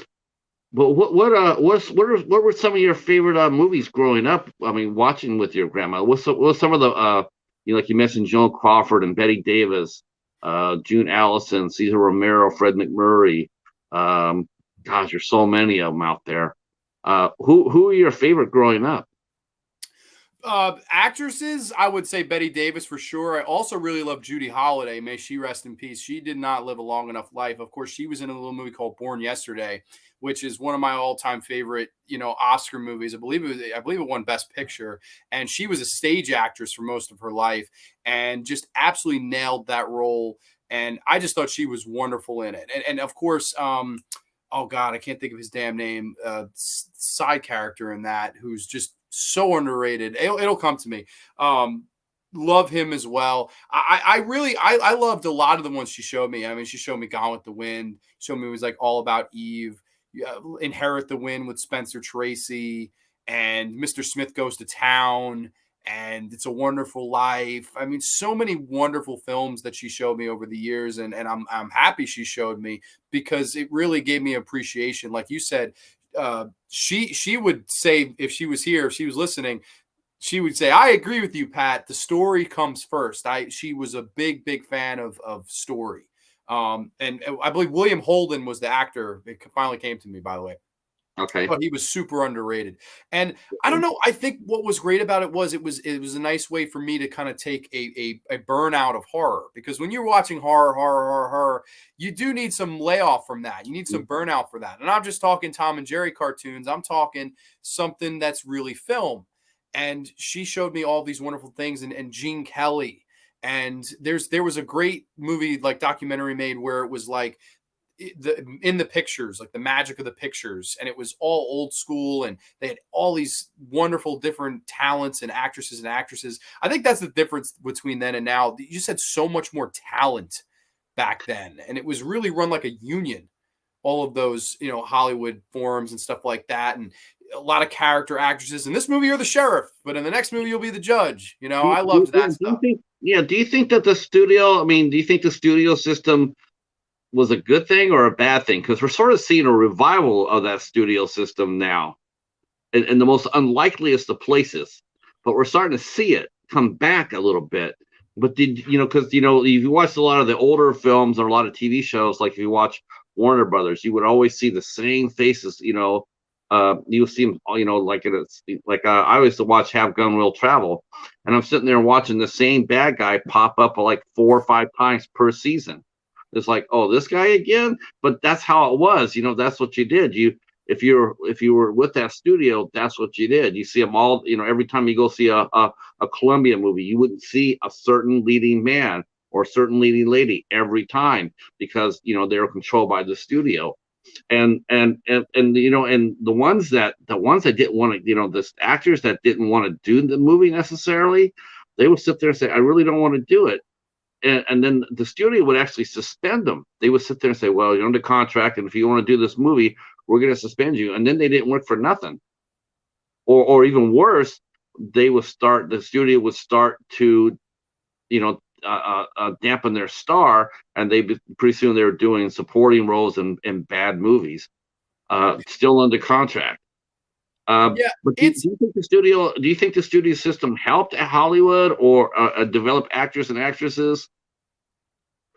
but what were some of your favorite movies growing up? I mean, watching with your grandma. What's some of the like you mentioned Joan Crawford and Betty Davis, June Allison, Cesar Romero, Fred McMurray. Gosh, there's so many of them out there. Who are your favorite growing up? Actresses, I would say Betty Davis for sure. I also really love Judy Holliday. May she rest in peace. She did not live a long enough life. Of course, she was in a little movie called Born Yesterday, which is one of my all-time favorite, Oscar movies. I believe it won Best Picture, and she was a stage actress for most of her life, and just absolutely nailed that role. And I just thought she was wonderful in it. And of course, oh God, I can't think of his damn name. Side character in that who's just so underrated. It'll come to me. Love him as well. I loved a lot of the ones she showed me. I mean, she showed me Gone with the Wind. Showed me it was like All About Eve. Inherit the Wind with Spencer Tracy, and Mr. Smith Goes to Town, and It's a Wonderful Life. I mean, so many wonderful films that she showed me over the years, and I'm happy she showed me because it really gave me appreciation. Like you said, she would say if she was here, if she was listening, she would say, "I agree with you, Pat. The story comes first." She was a big fan of story. And I believe William Holden was the actor. It finally came to me, by the way. Okay. But he was super underrated. And I don't know. I think what was great about it was a nice way for me to kind of take a burnout of horror, because when you're watching horror, you do need some layoff from that. You need some burnout for that. And I'm just talking Tom and Jerry cartoons. I'm talking something that's really film. And she showed me all these wonderful things, and Gene Kelly. And there was a great movie, like documentary made, where it was like in the pictures, like the magic of the pictures, and it was all old school, and they had all these wonderful different talents and actresses. I think that's the difference between then and now. You just had so much more talent back then, and it was really run like a union. All of those, Hollywood forums and stuff like that, and a lot of character actresses. In this movie, you're the sheriff, but in the next movie, you'll be the judge. I loved that stuff. Do you think that the studio? I mean, do you think the studio system was a good thing or a bad thing? Because we're sort of seeing a revival of that studio system now, in the most unlikeliest of places. But we're starting to see it come back a little bit. But because if you watch a lot of the older films or a lot of TV shows, like if you watch Warner Brothers, you would always see the same faces. You'll see them, I used to watch Have Gun Will Travel, and I'm sitting there watching the same bad guy pop up like 4 or 5 times per season. It's like, oh, this guy again. But that's how it was. That's what you did. If you were with that studio, that's what you did. You see them all. Every time you go see a Columbia movie, you wouldn't see a certain leading man or a certain leading lady every time, because they were controlled by the studio. And the ones that didn't want to, the actors that didn't want to do the movie necessarily, they would sit there and say, I really don't want to do it. And then the studio would actually suspend them. They would sit there and say, well, you're under contract, and if you want to do this movie, we're going to suspend you. And then they didn't work for nothing. Or even worse, the studio would start to, dampen their star, and pretty soon they were doing supporting roles in bad movies, still under contract. Yeah, but do you think the studio system helped at Hollywood or develop actors and actresses?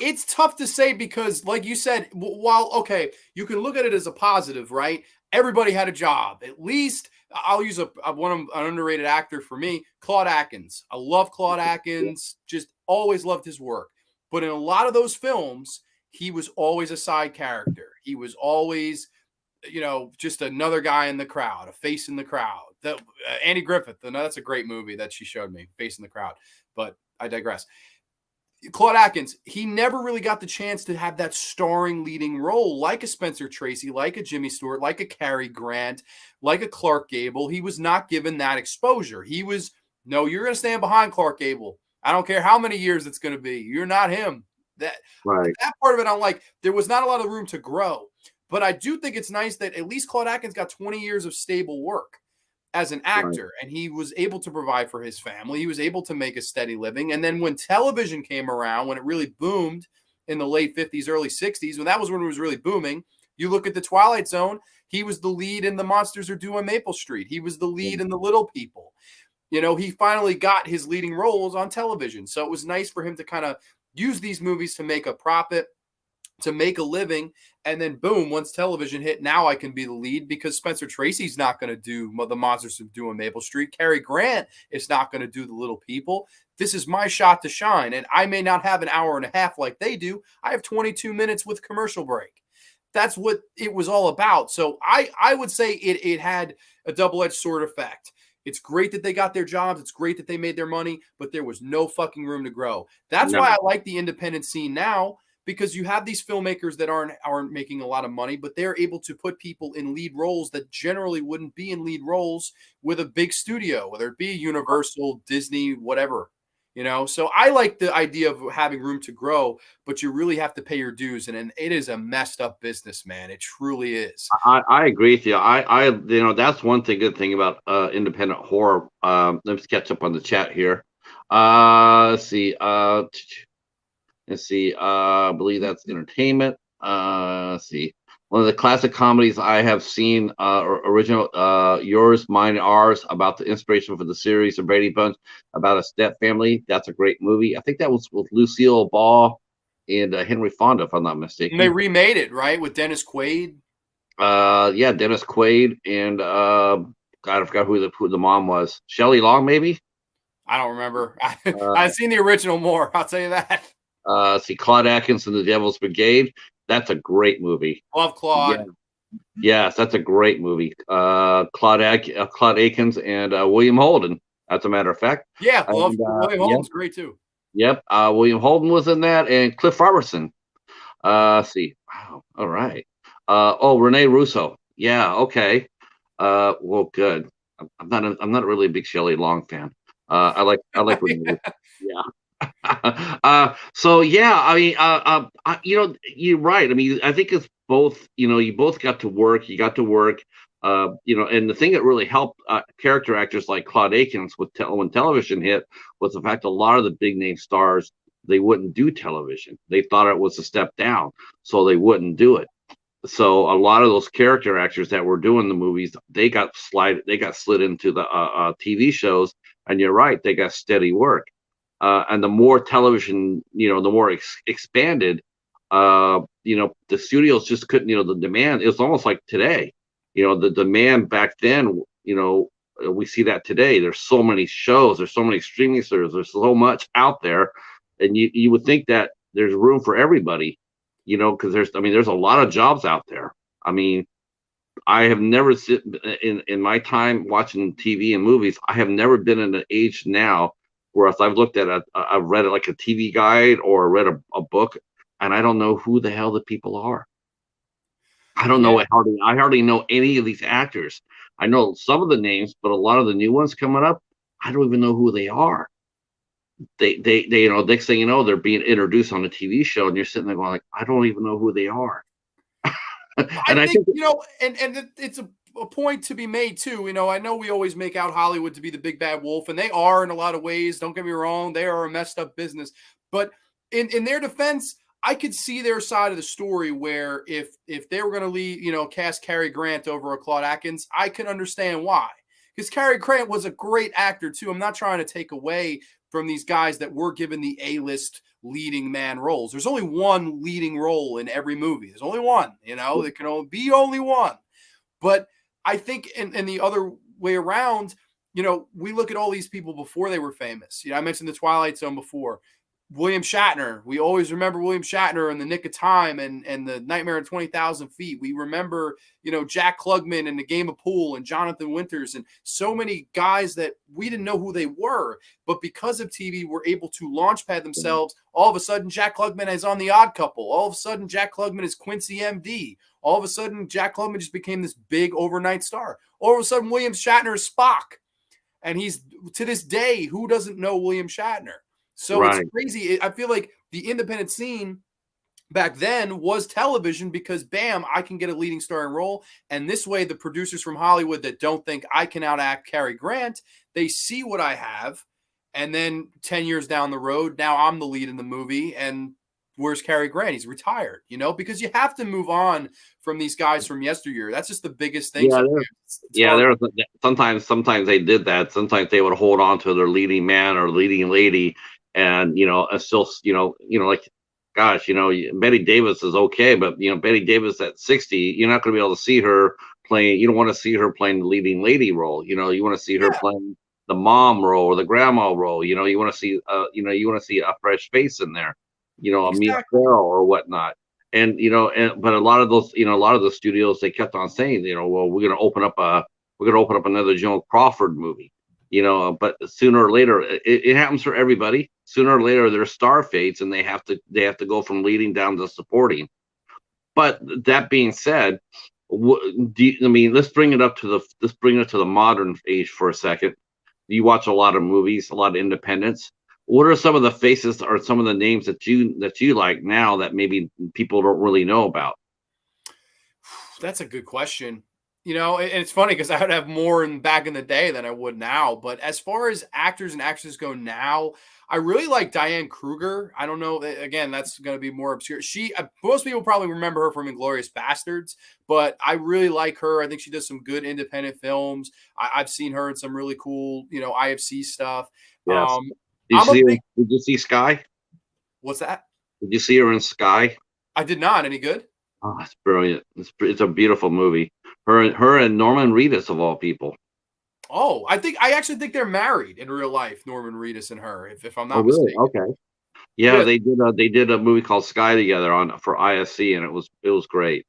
it's tough to say because, like you said, while okay, you can look at it as a positive, right? Everybody had a job. At least I'll use an underrated actor for me, Claude Akins. I love Claude Akins. Just always loved his work. But in a lot of those films, he was always a side character. He was always, just another guy in the crowd, a face in the crowd. Andy Griffith, that's a great movie that she showed me, Face in the Crowd. But I digress. Claude Akins, he never really got the chance to have that starring leading role like a Spencer Tracy, like a Jimmy Stewart, like a Cary Grant, like a Clark Gable. He was not given that exposure. He was, no, you're going to stand behind Clark Gable. I don't care how many years it's going to be. You're not him. That part of it, I'm like, there was not a lot of room to grow. But I do think it's nice that at least Claude Akins got 20 years of stable work. as an Right. actor, and he was able to provide for his family. He was able to make a steady living. And then when television came around, when it really boomed in the late 50s, early 60s, when that was when it was really booming, you look at the Twilight Zone, he was the lead in The Monsters Are Due on Maple Street. He was the lead in The Little People. You know, he finally got his leading roles on television. So it was nice for him to kind of use these movies to make a profit, to make a living, and then boom, once television hit, now I can be the lead because Spencer Tracy's not going to do The Monsters of Doing Maple Street. Cary Grant is not going to do The Little People. This is my shot to shine, and I may not have an hour and a half like they do. I have 22 minutes with commercial break. That's what it was all about. So I would say it had a double-edged sword effect. It's great that they got their jobs. It's great that they made their money, but there was no fucking room to grow. That's No. why I like the independent scene now, because you have these filmmakers that aren't making a lot of money, but they're able to put people in lead roles that generally wouldn't be in lead roles with a big studio, whether it be Universal, Disney, whatever. You know, so I like the idea of having room to grow, but you really have to pay your dues, and it is a messed up business, man. It truly is. I agree with you. That's one good thing about independent horror. Let's catch up on the chat here. Let's see. I believe that's entertainment. Let's see. One of the classic comedies I have seen, original, Yours, Mine, Ours, about the inspiration for the series of Brady Bunch, about a step family. That's a great movie. I think that was with Lucille Ball and Henry Fonda, if I'm not mistaken. And they remade it, right, with Dennis Quaid. Yeah, Dennis Quaid and God, I forgot who the mom was. Shelley Long, maybe. I don't remember. I've seen the original more. I'll tell you that. See, Claude Atkins and the Devil's Brigade. That's a great movie. Love Claude. Yeah. Yes, that's a great movie. Claude Akins and William Holden, as a matter of fact. Yeah, William Holden's great too. Yep. William Holden was in that, and Cliff Robertson. See. Wow. All right. Rene Russo. Yeah. Okay. Well, good. I'm not really a big Shelley Long fan. I like Rene. Yeah. So yeah, I mean, you're right. I mean, I think it's both. You both got to work. You got to work. And the thing that really helped character actors like Claude Akins when television hit was the fact a lot of the big name stars, they wouldn't do television. They thought it was a step down, so they wouldn't do it. So a lot of those character actors that were doing the movies, they got slid into the TV shows. And you're right, they got steady work. And the more television, the more expanded, the studios just couldn't, the demand, it was almost like today, the demand back then, we see that today. There's so many shows, there's so many streaming services, there's so much out there. And you would think that there's room for everybody, because there's a lot of jobs out there. I mean, I have never in my time watching TV and movies, I have never been in an age now where if I've looked at I've read like a TV guide or read a book, and I don't know who the hell the people are. I don't know. I hardly know any of these actors. I know some of the names, but a lot of the new ones coming up, I don't even know who they are. They next thing you know, they're being introduced on a TV show, and you're sitting there going like, I don't even know who they are. And I think and it's a point to be made too. I know we always make out Hollywood to be the big bad wolf, and they are in a lot of ways. Don't get me wrong; they are a messed up business. But in their defense, I could see their side of the story where if they were going to cast Cary Grant over a Claude Akins, I can understand why. Because Cary Grant was a great actor too. I'm not trying to take away from these guys that were given the A-list leading man roles. There's only one leading role in every movie. There's only one, there can only be only one. But I think in the other way around, we look at all these people before they were famous. I mentioned the Twilight Zone before. William Shatner. We always remember William Shatner in The Nick of Time and the Nightmare on 20,000 Feet. We remember, Jack Klugman in The Game of Pool and Jonathan Winters and so many guys that we didn't know who they were. But because of TV, were able to launchpad themselves. All of a sudden, Jack Klugman is on The Odd Couple. All of a sudden, Jack Klugman is Quincy MD. All of a sudden, Jack Klugman just became this big overnight star. All of a sudden, William Shatner is Spock. And he's, to this day, who doesn't know William Shatner? So It's crazy. I feel like the independent scene, back then was television, because bam, I can get a leading starring role. And this way, the producers from Hollywood that don't think I can outact Cary Grant, they see what I have. And then 10 years down the road, now I'm the lead in the movie. And where's Cary Grant? He's retired, because you have to move on from these guys from yesteryear. That's just the biggest thing. Yeah, It's hard. there was sometimes they did that. Sometimes they would hold on to their leading man or leading lady, and still, like, gosh, Betty Davis is okay, but Betty Davis at 60, you're not going to be able to see her playing. You don't want to see her playing the leading lady role. You want to see her Yeah, playing the mom role or the grandma role. You want to see, you want to see a fresh face in there. A Mia exactly. Farrow or whatnot. But a lot of those, a lot of the studios, they kept on saying, well, we're going to open up another Joan Crawford movie, but sooner or later, it happens for everybody. Sooner or later, their star fades, and they have to go from leading down to supporting. But that being said, let's bring it to the modern age for a second. You watch a lot of movies, a lot of independents. What are some of the faces or some of the names that you like now that maybe people don't really know about? That's a good question. And it's funny because I would have more back in the day than I would now. But as far as actors and actresses go now, I really like Diane Kruger. I don't know. Again, that's going to be more obscure. Most people probably remember her from Inglorious Bastards, but I really like her. I think she does some good independent films. I've seen her in some really cool, IFC stuff. Yes. Um, I'm a big. Did you see Sky? What's that? Did you see her in Sky? I did not. Any good? Oh, it's brilliant. It's a beautiful movie. Her and Norman Reedus of all people. Oh, I actually think they're married in real life, Norman Reedus and her, if I'm Oh, not really? mistaken. Okay. Yeah, Yeah. they did a movie called Sky together for ISC, and it was great.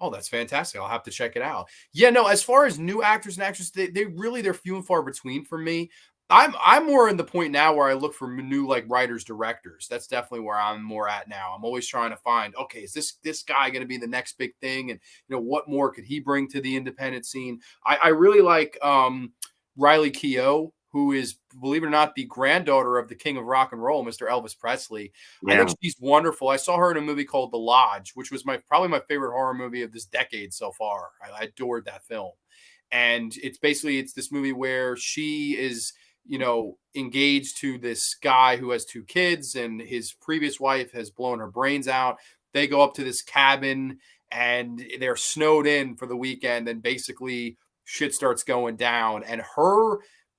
Oh, that's fantastic. I'll have to check it out. Yeah, no, as far as new actors and actresses, they're few and far between for me. I'm more in the point now where I look for new like writers, directors. That's definitely where I'm more at now. I'm always trying to find, okay, is this guy going to be the next big thing? And what more could he bring to the independent scene? I really like Riley Keough, who is, believe it or not, the granddaughter of the king of rock and roll, Mr. Elvis Presley. I think Yeah. she's wonderful. I saw her in a movie called The Lodge, which was probably my favorite horror movie of this decade so far. I adored that film. And it's this movie where she is, engaged to this guy who has two kids, and his previous wife has blown her brains out. They go up to this cabin and they're snowed in for the weekend, and basically shit starts going down. And her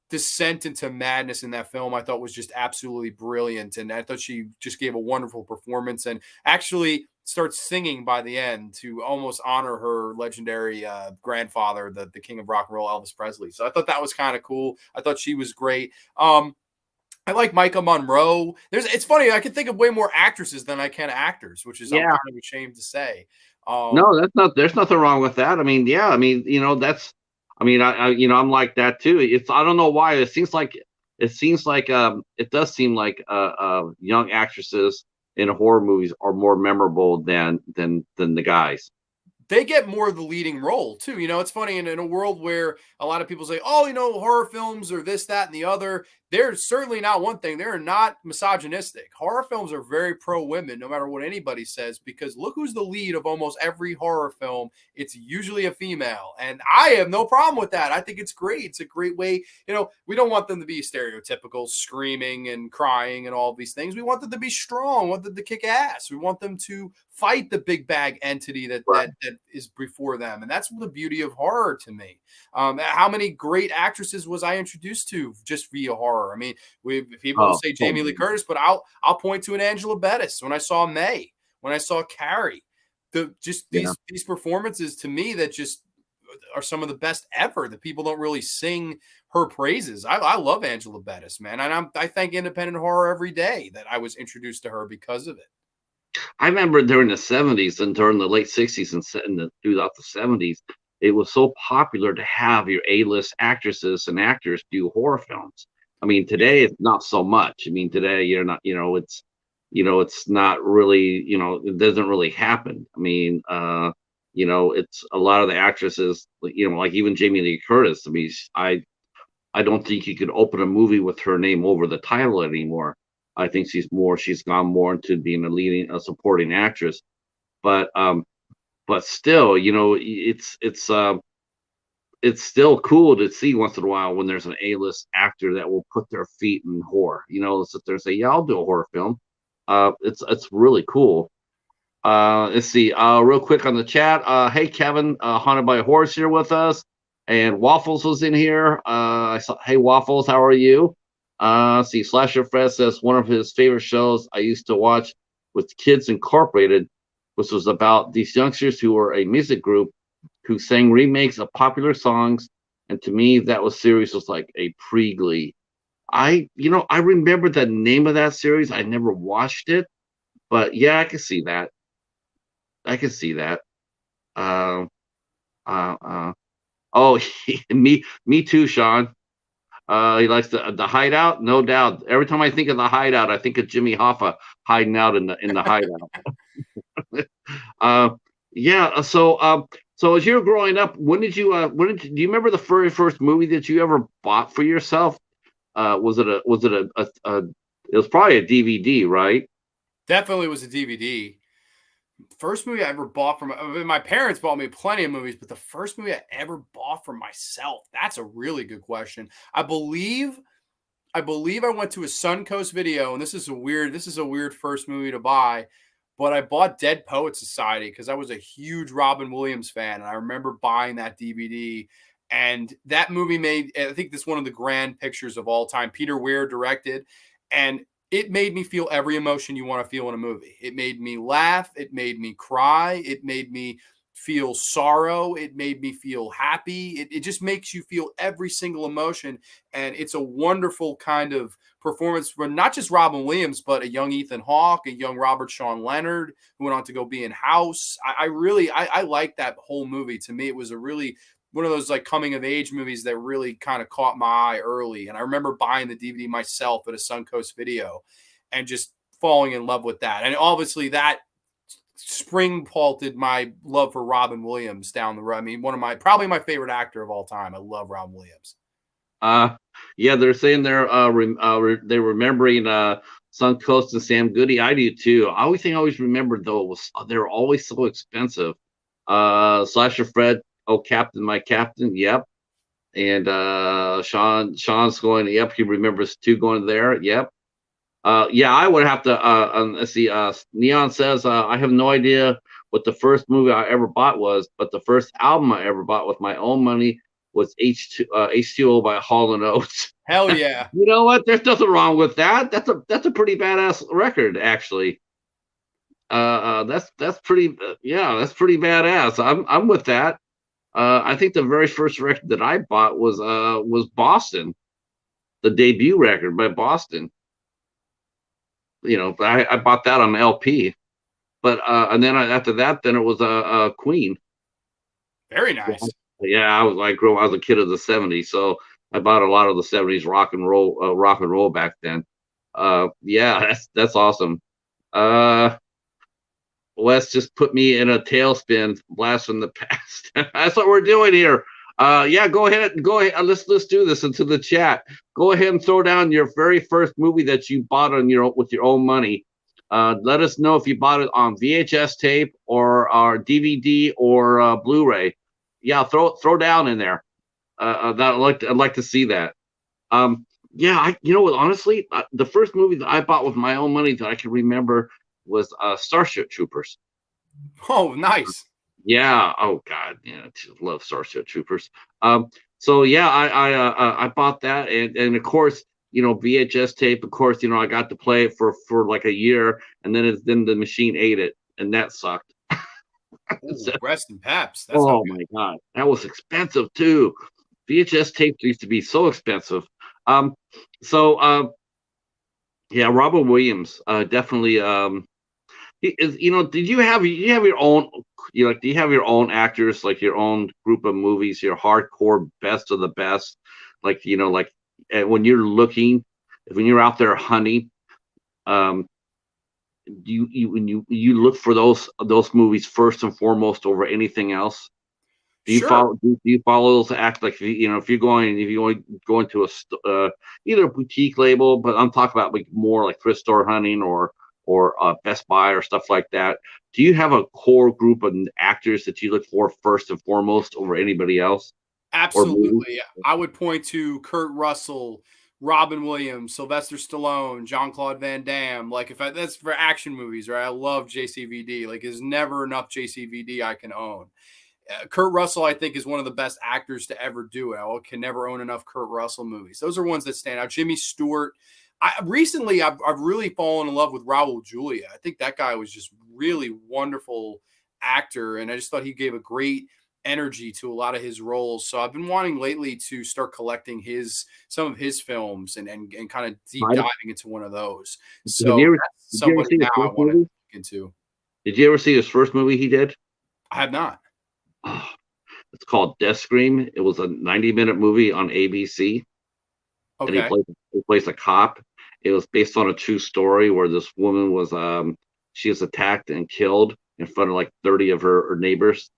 descent into madness in that film, I thought, was just absolutely brilliant. And I thought she just gave a wonderful performance, and actually starts singing by the end to almost honor her legendary grandfather, the king of rock and roll, Elvis Presley. So I thought that was kind of cool. I thought she was great. I like Micah Monroe. It's funny, I can think of way more actresses than I can actors, which is, I'm Yeah. kind of ashamed to say. No, there's nothing wrong with that. I mean, yeah, I mean, I'm like that too. I don't know why. It does seem like young actresses in horror movies are more memorable than the guys. They get more of the leading role too. It's funny, in a world where a lot of people say, oh, horror films are this, that, and the other. They're certainly not one thing. They're not misogynistic. Horror films are very pro women, no matter what anybody says, because look who's the lead of almost every horror film. It's usually a female. And I have no problem with that. I think it's great. It's a great way. We don't want them to be stereotypical, screaming and crying and all of these things. We want them to be strong. We want them to kick ass. We want them to fight the big bag entity that is before them. And that's the beauty of horror to me. How many great actresses was I introduced to just via horror? I mean, people will Oh, say Jamie Lee Curtis, but I'll point to an Angela Bettis when I saw May, when I saw Carrie. yeah. These performances to me that just are some of the best ever, that people don't really sing her praises. I love Angela Bettis, man, and I thank independent horror every day that I was introduced to her because of it. I remember during the 70s and during the late 60s throughout the 70s, it was so popular to have your A-list actresses and actors do horror films. I mean, today it's not so much. I mean, today you're not, it's not really, it doesn't really happen. I mean, it's a lot of the actresses, like even Jamie Lee Curtis. I mean, I don't think you could open a movie with her name over the title anymore. I think she's gone more into being a supporting actress. But still, it's still cool to see once in a while when there's an A-list actor that will put their feet in horror. Sit there and say, "Yeah, I'll do a horror film." It's really cool. Let's see. Real quick on the chat. Hey, Kevin, Haunted by a Horse here with us, and Waffles was in here. I saw. Hey, Waffles, how are you? See, Slasher Fred says one of his favorite shows I used to watch with Kids Incorporated, which was about these youngsters who were a music group who sang remakes of popular songs, and to me, that series was like a pre-Glee. I remember the name of that series. I never watched it, but yeah, I can see that. I can see that. Uh, oh, me too, Sean. He likes the Hideout, no doubt. Every time I think of the Hideout, I think of Jimmy Hoffa hiding out in the Hideout. uh, yeah. So as you were growing up, do you remember the very first movie that you ever bought for yourself? It was probably a DVD, right? Definitely was a DVD. First movie I ever bought from my parents bought me plenty of movies, but the first movie I ever bought for myself, that's a really good question. I believe I went to a Suncoast Video, and this is a weird first movie to buy, but I bought Dead Poet Society because I was a huge Robin Williams fan, and I remember buying that DVD. And that movie made, I think, this one of the grand pictures of all time. Peter Weir directed, and it made me feel every emotion you want to feel in a movie. It made me laugh. It made me cry. It made me feel sorrow. It made me feel happy. It just makes you feel every single emotion. And it's a wonderful kind of performance from not just Robin Williams, but a young Ethan Hawke, a young Robert Sean Leonard, who went on to go be in House. I like that whole movie. To me, it was a really one of those like coming of age movies that really kind of caught my eye early. And I remember buying the DVD myself at a Suncoast Video and just falling in love with that. And obviously that spring vaulted my love for Robin Williams down the road. I mean, probably my favorite actor of all time. I love Robin Williams. Yeah, they're saying they're remembering Suncoast and Sam Goody. I do too. I always remembered though was they were always so expensive. Slasher Fred, oh Captain, my Captain, yep. And Sean's going, yep, he remembers two going there, yep. Yeah, I would have to let's see. Neon says I have no idea what the first movie I ever bought was, but the first album I ever bought with my own money was H2O by Hall and Oates. Hell yeah. You know what? There's nothing wrong with that. That's a pretty badass record, actually. That's pretty that's pretty badass. I'm with that. I think the very first record that I bought was Boston, the debut record by Boston. I bought that on LP, but and then after that, then it was Queen. Very nice. Yeah, I was a kid of the '70s, so I bought a lot of the '70s rock and roll back then. Yeah, that's awesome. Wes just put me in a tailspin, blast from the past. That's what we're doing here. Yeah, go ahead. Let's do this into the chat. Go ahead and throw down your very first movie that you bought with your own money. Let us know if you bought it on VHS tape or DVD or Blu-ray. Yeah, throw down in there. I'd like to see that. Yeah, honestly, the first movie that I bought with my own money that I can remember was Starship Troopers. Oh, nice. Yeah. Oh God. Yeah. I just love Starship Troopers. So yeah, I bought that, and of course, VHS tape. Of course, I got to play it for like a year, and then the machine ate it, and that sucked. Ooh, rest in peps. That's my God, that was expensive too. VHS tape used to be so expensive. Yeah, Robin Williams, definitely. Did you have your own, do you have your own actors, like your own group of movies, your hardcore best of the best, when you're out there hunting, do you look for those movies first and foremost over anything else? Sure. Do you follow those acts like if you're going to either a boutique label, but I'm talking about like more like thrift store hunting or Best Buy or stuff like that. Do you have a core group of actors that you look for first and foremost over anybody else or movie? Absolutely. I would point to Kurt Russell, Robin Williams, Sylvester Stallone, Jean-Claude Van Damme. Like that's for action movies, right? I love JCVD. Like there's never enough JCVD I can own. Kurt Russell, I think, is one of the best actors to ever do it. I can never own enough Kurt Russell movies. Those are ones that stand out. Jimmy Stewart. I've really fallen in love with Raul Julia. I think that guy was just really wonderful actor, and I just thought he gave a great energy to a lot of his roles. So I've been wanting lately to start collecting some of his films and kind of deep Right. diving into one of those. Have So you ever that's did you ever somebody see now his I first want to movie? look into. Did you ever see his first movie he did? I have not. Oh, it's called Death Scream. It was a 90-minute movie on ABC, and Okay. he plays a cop. It was based on a true story where this woman was she was attacked and killed in front of like 30 of her neighbors.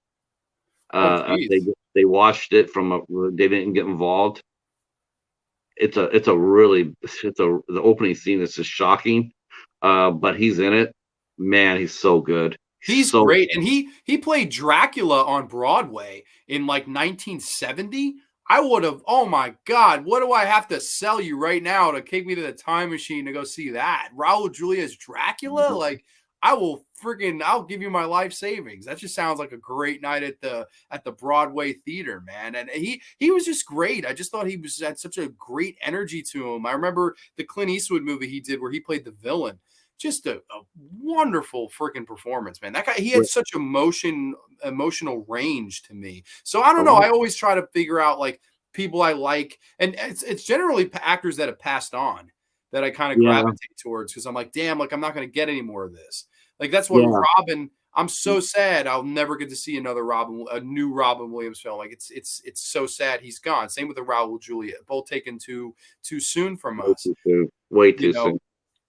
Oh, They geez. they watched it they didn't get involved. It's a really the opening scene is just shocking. But he's in it. Man, he's so good. He's So great, and he played Dracula on Broadway in, like, 1970. I would've oh my god, what do I have to sell you right now to take me to the time machine to go see that? Raul Julia's Dracula? Like, I'll give you my life savings. That just sounds like a great night at the Broadway theater, man, and he was just great. I just thought he had such a great energy to him. I remember the Clint Eastwood movie he did where he played the villain. Just a wonderful freaking performance, man. That guy, he had such emotional range to me. So I don't know. I always try to figure out like people I like, and it's generally actors that have passed on that I kind of yeah, gravitate towards because I'm like, damn, like I'm not going to get any more of this. Like that's what yeah. Robin. I'm so sad. I'll never get to see a new Robin Williams film. Like it's so sad he's gone. Same with the Raul Julia, both taken too soon from Way us. too soon. Way You too know, soon.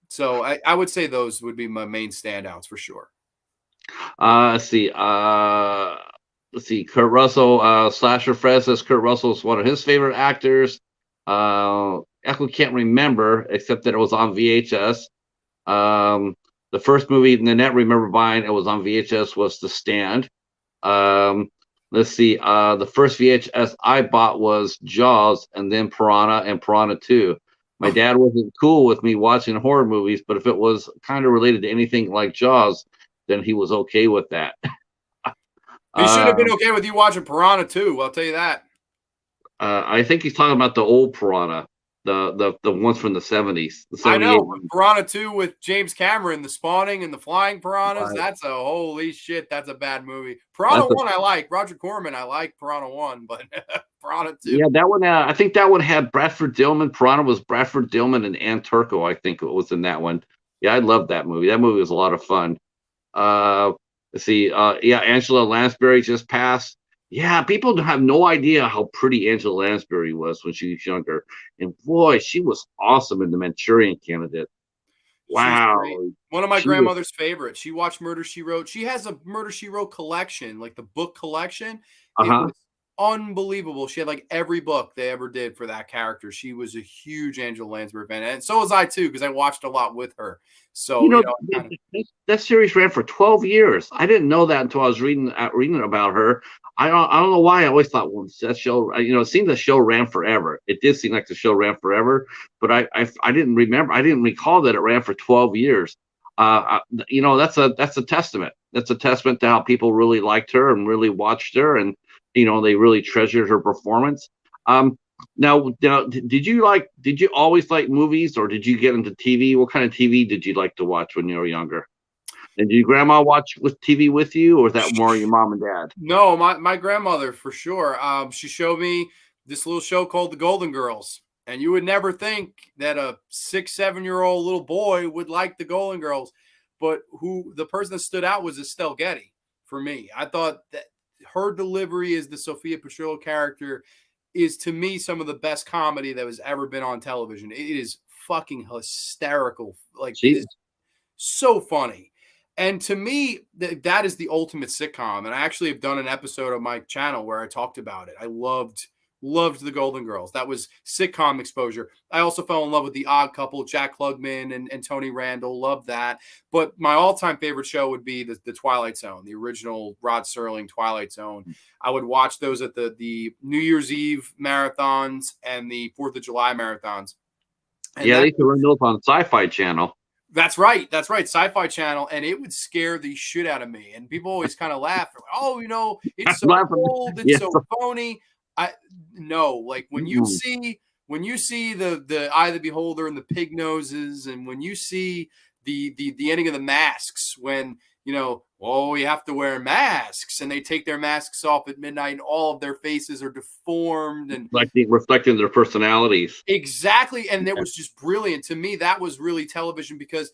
so I would say those would be my main standouts for sure. Let's see. Let's see. Kurt Russell. Slasher Fred says Kurt Russell is one of his favorite actors. Echo can't remember except that it was on VHS. The first movie Nanette remember buying it was on VHS was The Stand. Let's see. The first VHS I bought was Jaws, and then Piranha and Piranha 2. My dad wasn't cool with me watching horror movies, but if it was kind of related to anything like Jaws, then he was okay with that. He should have been Um, okay with you watching Piranha too. I'll tell you that. I think he's talking about the old Piranha, the ones from the 70s, the I 78 know one. Piranha 2 with James Cameron, the spawning and the flying piranhas. Right. That's a holy shit. That's a bad movie. Piranha That's a 1, I like. Roger Corman, I like Piranha 1, but Piranha 2. Yeah, that one. I think that one had Bradford Dillman. Piranha was Bradford Dillman and Ann Turco. I think it was in that one. Yeah, I love that movie. That movie was a lot of fun. Uh, let's see. Yeah, Angela Lansbury just passed. Yeah, people have no idea how pretty Angela Lansbury was when she was younger, and boy, she was awesome in The Manchurian Candidate. She's great. Wow, One of my she was. grandmother's favorites. She watched Murder She Wrote. She has a Murder She Wrote collection, like the book collection. Uh It huh. was unbelievable. She had like every book they ever did for that character. She was a huge Angela Lansbury fan, and so was I too because I watched a lot with her. You So know, kind of that series ran for 12 years. I didn't know that until I was reading about her. I don't know why. I always thought, well, that show, it seemed the show ran forever. It did seem like the show ran forever, but I didn't remember. I didn't recall that it ran for 12 years. That's a testament. That's a testament to how people really liked her and really watched her, and they really treasured her performance. Um, now, did you always like movies, or did you get into TV? What kind of TV did you like to watch when you were younger? And did your grandma watch with TV with you, or was that more your mom and dad? no, my grandmother for sure. She showed me this little show called The Golden Girls, and you would never think that a 6, 7 year old little boy would like The Golden Girls, but who the person that stood out was Estelle Getty for me. I thought that her delivery as the Sophia Petrillo character is to me some of the best comedy that has ever been on television. It is fucking hysterical. Like it She is so funny. And to me, that is the ultimate sitcom. And I actually have done an episode of my channel where I talked about it. I loved the Golden Girls. That was sitcom exposure. I also fell in love with The Odd Couple, Jack Klugman and Tony Randall. Loved that. But my all-time favorite show would be the Twilight Zone, the original Rod Serling Twilight Zone. I would watch those at the New Year's Eve marathons and the 4th of July marathons. And yeah, they could run those on Sci-Fi Channel. That's right. That's right. Sci-Fi Channel. And it would scare the shit out of me. And people always kind of laugh. Oh, it's so old. It's so phony. No, like when you see the Eye of the Beholder and the pig noses, and when you see the ending of The Masks, when we have to wear masks, and they take their masks off at midnight, and all of their faces are deformed and reflecting their personalities. Exactly, and it was just brilliant to me. That was really television because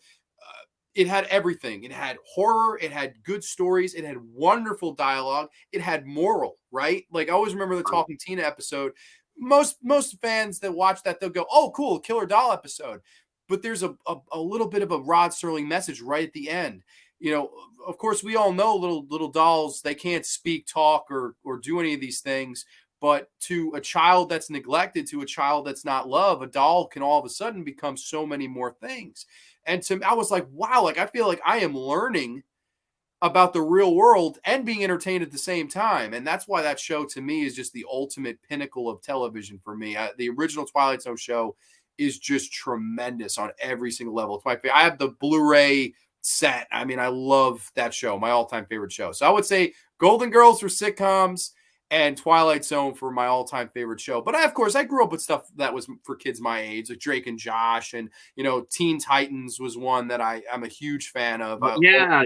it had everything. It had horror. It had good stories. It had wonderful dialogue. It had moral, right? Like I always remember the Talking Tina episode. Most fans that watch that, they'll go, "Oh, cool, Killer Doll episode." But there's a little bit of a Rod Serling message right at the end. Of course, we all know little dolls, they can't speak, talk, or do any of these things. But to a child that's neglected, to a child that's not loved, a doll can all of a sudden become so many more things. And I was like, wow, like I feel like I am learning about the real world and being entertained at the same time. And that's why that show to me is just the ultimate pinnacle of television for me. The original Twilight Zone show is just tremendous on every single level. It's my favorite. I have the Blu-ray set. I mean, I love that show, my all-time favorite show. So I would say Golden Girls for sitcoms and Twilight Zone for my all-time favorite show. But of course, I grew up with stuff that was for kids my age, like Drake and Josh, and Teen Titans was one that I'm a huge fan of. Yeah.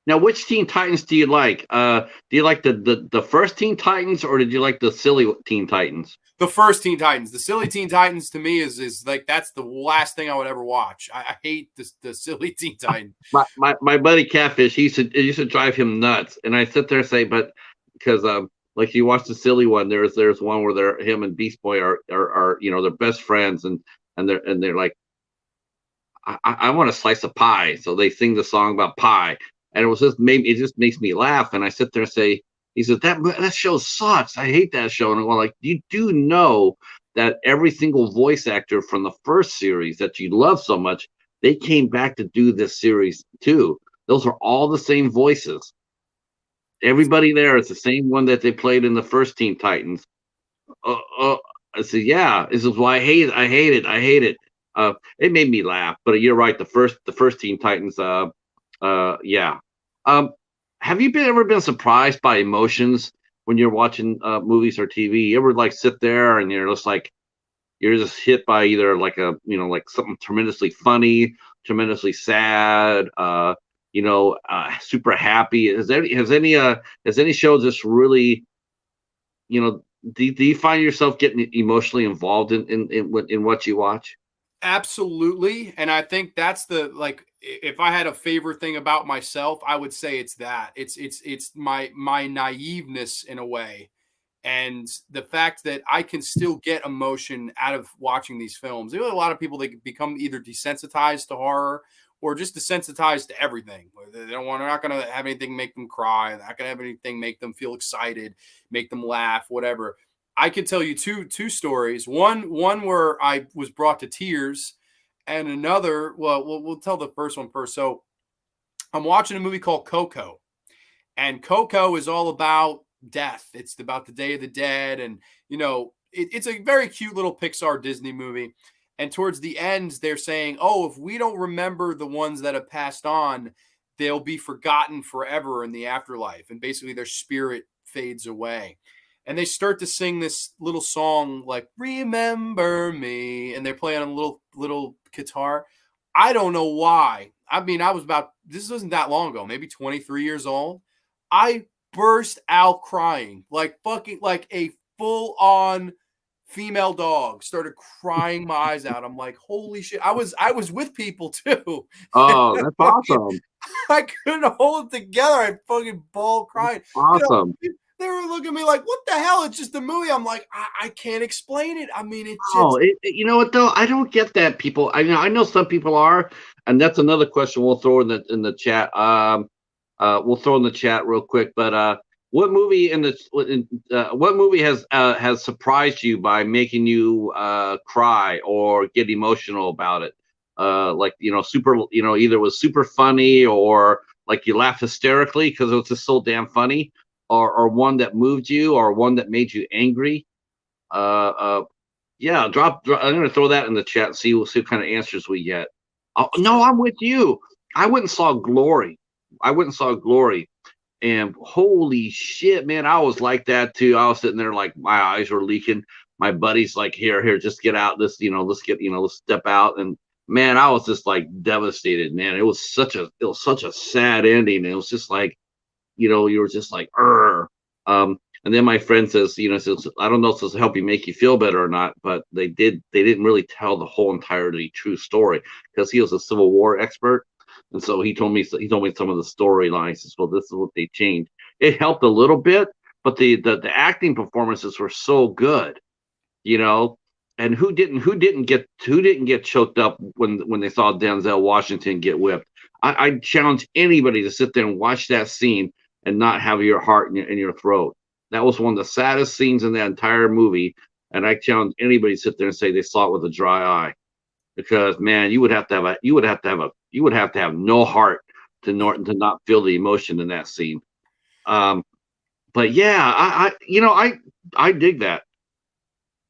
Now, which Teen Titans do you like? Do you like the first Teen Titans, or did you like the silly Teen Titans? The first Teen Titans. The silly Teen Titans to me is like that's the last thing I would ever watch. I hate the silly Teen Titans. my buddy Catfish, it used to drive him nuts, and I sit there and say, but because like you watch the silly one, there's one where him and Beast Boy are they're best friends, and they're like, I want a slice of pie, so they sing the song about pie, and it just makes me laugh, and I sit there and say, he says that show sucks, I hate that show, and I'm like, you do know that every single voice actor from the first series that you love so much, they came back to do this series too. Those are all the same voices. Everybody there is the same one that they played in the first Teen Titans. I said, yeah, this is why I hate it. It made me laugh, but you're right. The first Teen Titans. Yeah. Have you ever been surprised by emotions when you're watching movies or TV? You ever sit there and you're just hit by either like something tremendously funny, tremendously sad, super happy? Has any show just really, do you find yourself getting emotionally involved in what you watch? Absolutely. And I think that's if I had a favorite thing about myself, I would say it's that. It's my naiveness in a way. And the fact that I can still get emotion out of watching these films. There are a lot of people that become either desensitized to horror or just desensitized to everything. They're not going to have anything make them cry. They're not going to have anything make them feel excited, make them laugh, whatever. I could tell you two stories. One where I was brought to tears, and another. Well, we'll tell the first one first. So I'm watching a movie called Coco, and Coco is all about death. It's about the Day of the Dead, and it's a very cute little Pixar Disney movie. And towards the end, they're saying, "Oh, if we don't remember the ones that have passed on, they'll be forgotten forever in the afterlife." And basically, their spirit fades away. And they start to sing this little song like "Remember Me," and they're playing on a little guitar. I don't know why. I mean, this wasn't that long ago, maybe 23 years old. I burst out crying like a full-on female dog. Started crying my eyes out. I'm like, holy shit. I was with people too. Oh, that's awesome. I couldn't hold it together. I fucking bawled crying. Awesome. They were looking at me like, what the hell? It's just a movie. I'm like, I can't explain it. I mean, it's just... you know what though? I don't get that, people. I know some people are. and that's another question we'll throw in the chat. We'll throw in the chat real quick. But what movie what movie has surprised you by making you cry or get emotional about it? Like super, either it was super funny or like you laughed hysterically because it was just so damn funny, or one that moved you, or one that made you angry. Yeah, I'm gonna throw that in the chat and see what kind of answers we get. Oh, no, I'm with you. I went and saw Glory. And holy shit, man, I was like that too. I was sitting there like my eyes were leaking. My buddy's like, here, just get out. Let's step out. And man, I was just like devastated, man. It was such a sad ending. It was just like, you were just like, and then my friend says, I don't know if this will help you make you feel better or not, but they didn't really tell the whole entirely true story because he was a Civil War expert. And so he told me some of the storylines. He says, well, this is what they changed. It helped a little bit, but the acting performances were so good, and who didn't get choked up when they saw Denzel Washington get whipped. I challenge anybody to sit there and watch that scene and not have your heart in your throat. That was one of the saddest scenes in that entire movie, and I challenge anybody to sit there and say they saw it with a dry eye, because man, you would have to have no heart to not feel the emotion in that scene. But yeah, I dig that.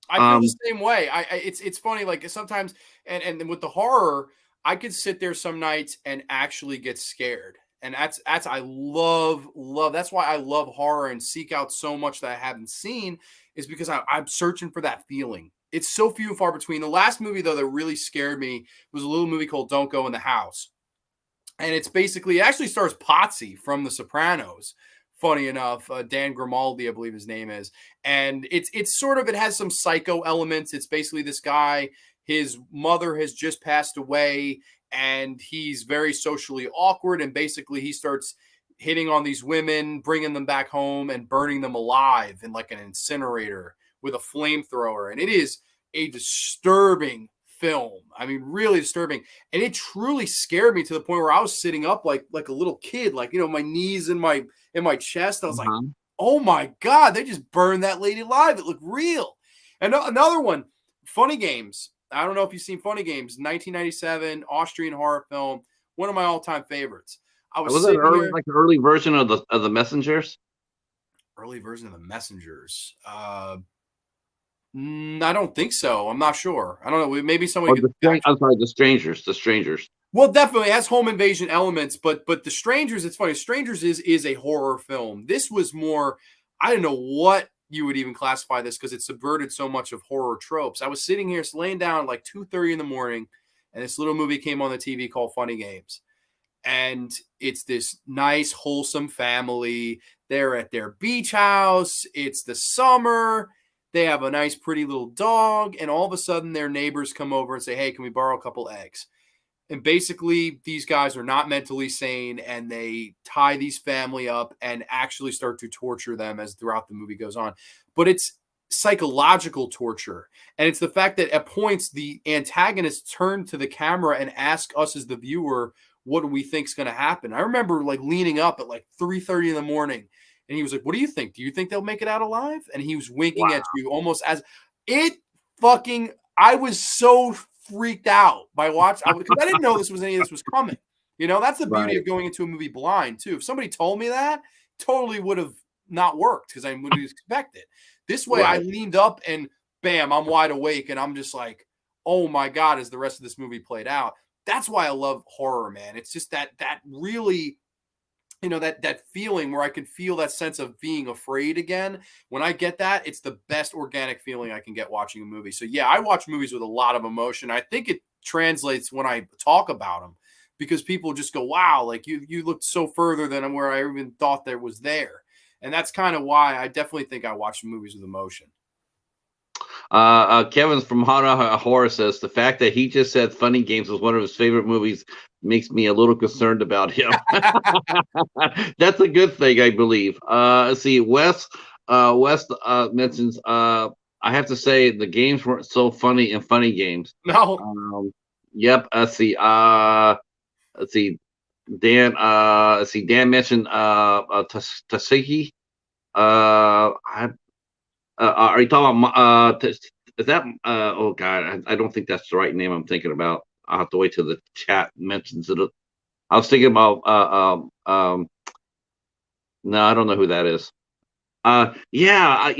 I feel the same way. It's funny, like sometimes, and with the horror, I could sit there some nights and actually get scared. And that's I love. That's why I love horror and seek out so much that I haven't seen, is because I'm searching for that feeling. It's so few and far between. The last movie though that really scared me was a little movie called Don't Go in the House, and it actually stars Potsy from The Sopranos. Funny enough, Dan Grimaldi, I believe his name is, and it's sort of, it has some psycho elements. It's basically this guy. His mother has just passed away, and he's very socially awkward. And basically, he starts hitting on these women, bringing them back home, and burning them alive in like an incinerator with a flamethrower. And it is a disturbing film. I mean, really disturbing. And it truly scared me to the point where I was sitting up like a little kid, like, my knees in my chest. I was like, oh my God, they just burned that lady alive. It looked real. And another one, Funny Games. I don't know if you've seen Funny Games, 1997 Austrian horror film, one of my all-time favorites. Was it like an early version of the Messengers? Early version of the Messengers. I don't think so. I'm not sure. I don't know. Maybe somebody. I'm sorry, The Strangers. The Strangers. Well, definitely has home invasion elements, but The Strangers. It's funny. Strangers is a horror film. This was more. I don't know what you would even classify this, because it subverted so much of horror tropes. I was sitting here laying down like 2:30 in the morning, and this little movie came on the TV called Funny Games. And it's this nice, wholesome family. They're at their beach house. It's the summer. They have a nice, pretty little dog. And all of a sudden, their neighbors come over and say, hey, can we borrow a couple eggs? And basically, these guys are not mentally sane, and they tie these family up and actually start to torture them as throughout the movie goes on. But it's psychological torture. And it's the fact that at points, the antagonists turn to the camera and ask us as the viewer, what do we think is going to happen? I remember like leaning up at like 3:30 in the morning, and he was like, what do you think? Do you think they'll make it out alive? And he was winking at you almost as it fucking, I was so freaked out by watching, because I didn't know any of this was coming. That's the beauty of going into a movie blind too. If somebody told me that, totally would have not worked, because I wouldn't expect it. This way, I leaned up and bam, I'm wide awake, and I'm just like, oh my God, as the rest of this movie played out. That's why I love horror, man. It's just that really, that feeling where I can feel that sense of being afraid again. When I get that, it's the best organic feeling I can get watching a movie. So yeah, I watch movies with a lot of emotion. I think it translates when I talk about them, because people just go, wow, like you looked so further than where I even thought there was there. And that's kind of why I definitely think I watch movies with emotion. Kevin's from Hana Horror says the fact that he just said Funny Games was one of his favorite movies makes me a little concerned about him. That's a good thing, I believe. Let's see. Wes mentions, I have to say the games weren't so funny in Funny Games. No. Yep. Let's see. let's see, Dan mentioned Tasiki. I are you talking about is that oh god, I don't think that's the right name I'm thinking about. I'll have to wait till the chat mentions it. I was thinking about no, I don't know who that is. Yeah,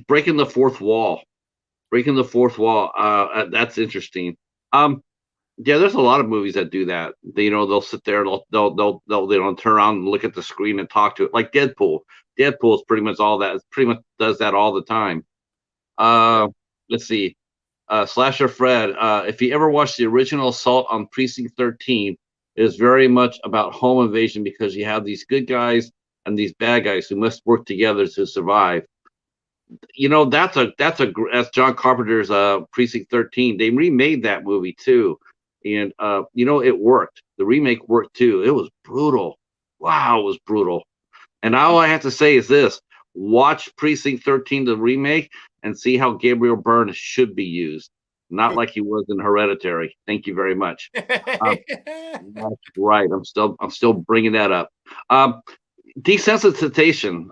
breaking the fourth wall. Breaking the fourth wall. That's interesting. Yeah, there's a lot of movies that do that. They'll sit there, they'll turn around and look at the screen and talk to it, like Deadpool. Deadpool is pretty much all that. It pretty much does that all the time. Let's see. Slasher Fred. If you ever watched the original Assault on Precinct 13, it is very much about home invasion because you have these good guys and these bad guys who must work together to survive. That's John Carpenter's Precinct 13. They remade that movie too, and it worked. The remake worked too. It was brutal. Wow, it was brutal. And all I have to say is this: watch Precinct 13, the remake, and see how Gabriel Byrne should be used, not like he was in Hereditary. Thank you very much. That's right. I'm still bringing that up. Desensitization.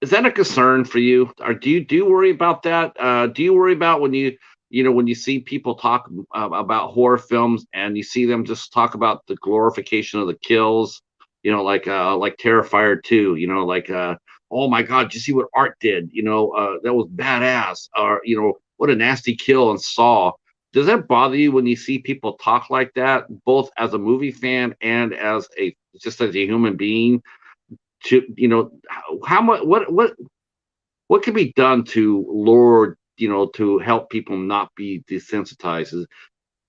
Is that a concern for you, or do you worry about that? Do you worry about when you see people talk about horror films and you see them just talk about the glorification of the kills, like Terrifier 2, oh my God, did you see what Art did? That was badass, or what a nasty kill in Saw. Does that bother you when you see people talk like that, both as a movie fan and as a human being? How much what can be done to lower to help people not be desensitized?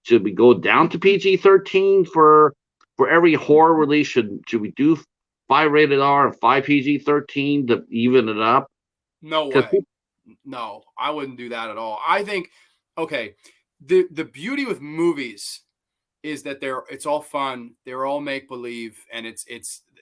Should we go down to PG-13 for every horror release? Should we do 5 rated R and 5 PG-13 to even it up? No way. No, I wouldn't do that at all. I think, okay, the beauty with movies is that it's all fun, they're all make believe, and it's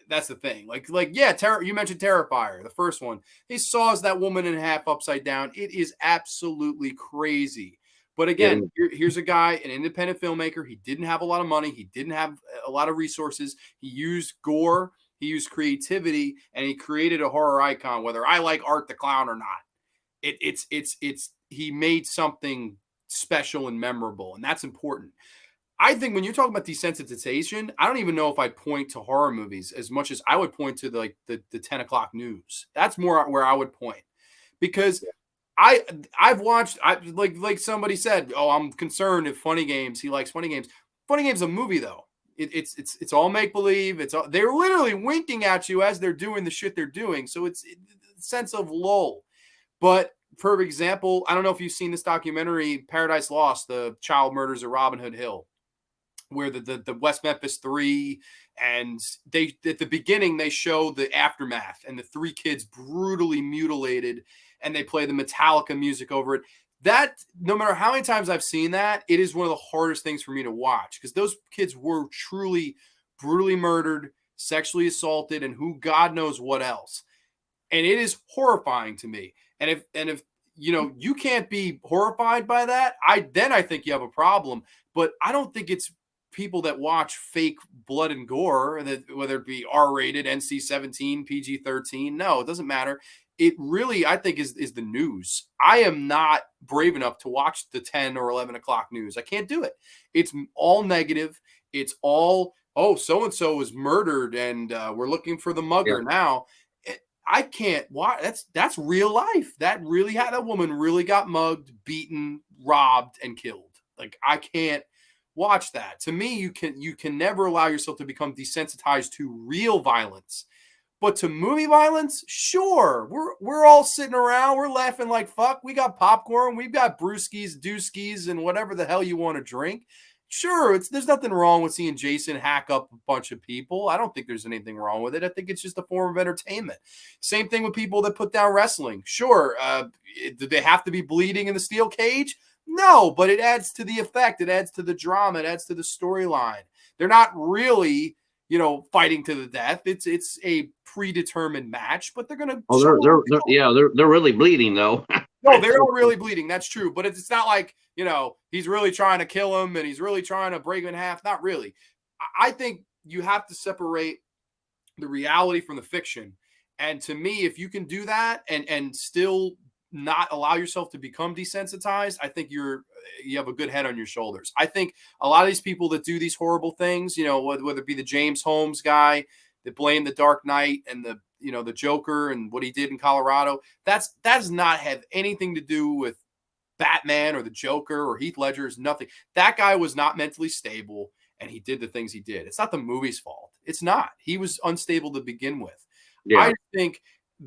that's the thing. Like yeah, you mentioned Terrifier, the first one. He saws that woman in half upside down. It is absolutely crazy. But again, here's a guy, an independent filmmaker. He didn't have a lot of money. He didn't have a lot of resources. He used gore. He used creativity, and he created a horror icon. Whether I like Art the Clown or not, he made something special and memorable, and that's important. I think when you're talking about desensitization, I don't even know if I'd point to horror movies as much as I would point to the 10 o'clock news. That's more where I would point, because I've watched, like somebody said, oh, I'm concerned if Funny Games, he likes Funny Games. Funny Games is a movie though. It's all make believe. They're literally winking at you as they're doing the shit they're doing. So it's a sense of lull. But for example, I don't know if you've seen this documentary, Paradise Lost, the child murders of Robin Hood Hill, where the West Memphis 3, and they at the beginning they show the aftermath and the 3 kids brutally mutilated, and they play the Metallica music over it. That, no matter how many times I've seen that, it is one of the hardest things for me to watch, because those kids were truly brutally murdered, sexually assaulted, and who God knows what else. And it is horrifying to me. And if you can't be horrified by that, I think you have a problem. But I don't think it's people that watch fake blood and gore, whether it be R-rated, NC-17, PG-13. No, it doesn't matter. It really, I think, is the news. I am not brave enough to watch the 10 or 11 o'clock news. I can't do it. It's all negative. It's all, oh, so-and-so was murdered, and we're looking for the mugger now. I can't watch. That's real life. That woman really got mugged, beaten, robbed, and killed. Like, I can't watch that. To me, you can never allow yourself to become desensitized to real violence. But to movie violence, sure. We're all sitting around, we're laughing like fuck. We got popcorn, we've got brewskis, dooskies, and whatever the hell you want to drink. Sure, there's nothing wrong with seeing Jason hack up a bunch of people. I don't think there's anything wrong with it. I think it's just a form of entertainment. Same thing with people that put down wrestling. Sure, do they have to be bleeding in the steel cage? No, but it adds to the effect. It adds to the drama. It adds to the storyline. They're not really, fighting to the death. It's a predetermined match, but they're gonna. Oh, they're really bleeding though. No, they're all really bleeding. That's true, but it's not like he's really trying to kill him and he's really trying to break him in half. Not really. I think you have to separate the reality from the fiction. And to me, if you can do that and still not allow yourself to become desensitized, I think you have a good head on your shoulders. I think a lot of these people that do these horrible things, whether it be the James Holmes guy that blamed the Dark Knight and the Joker and what he did in Colorado, that does not have anything to do with Batman or the Joker or Heath Ledger's. Nothing. That guy was not mentally stable, and he did the things he did. It's not the movie's fault. It's not. He was unstable to begin with. Yeah. I think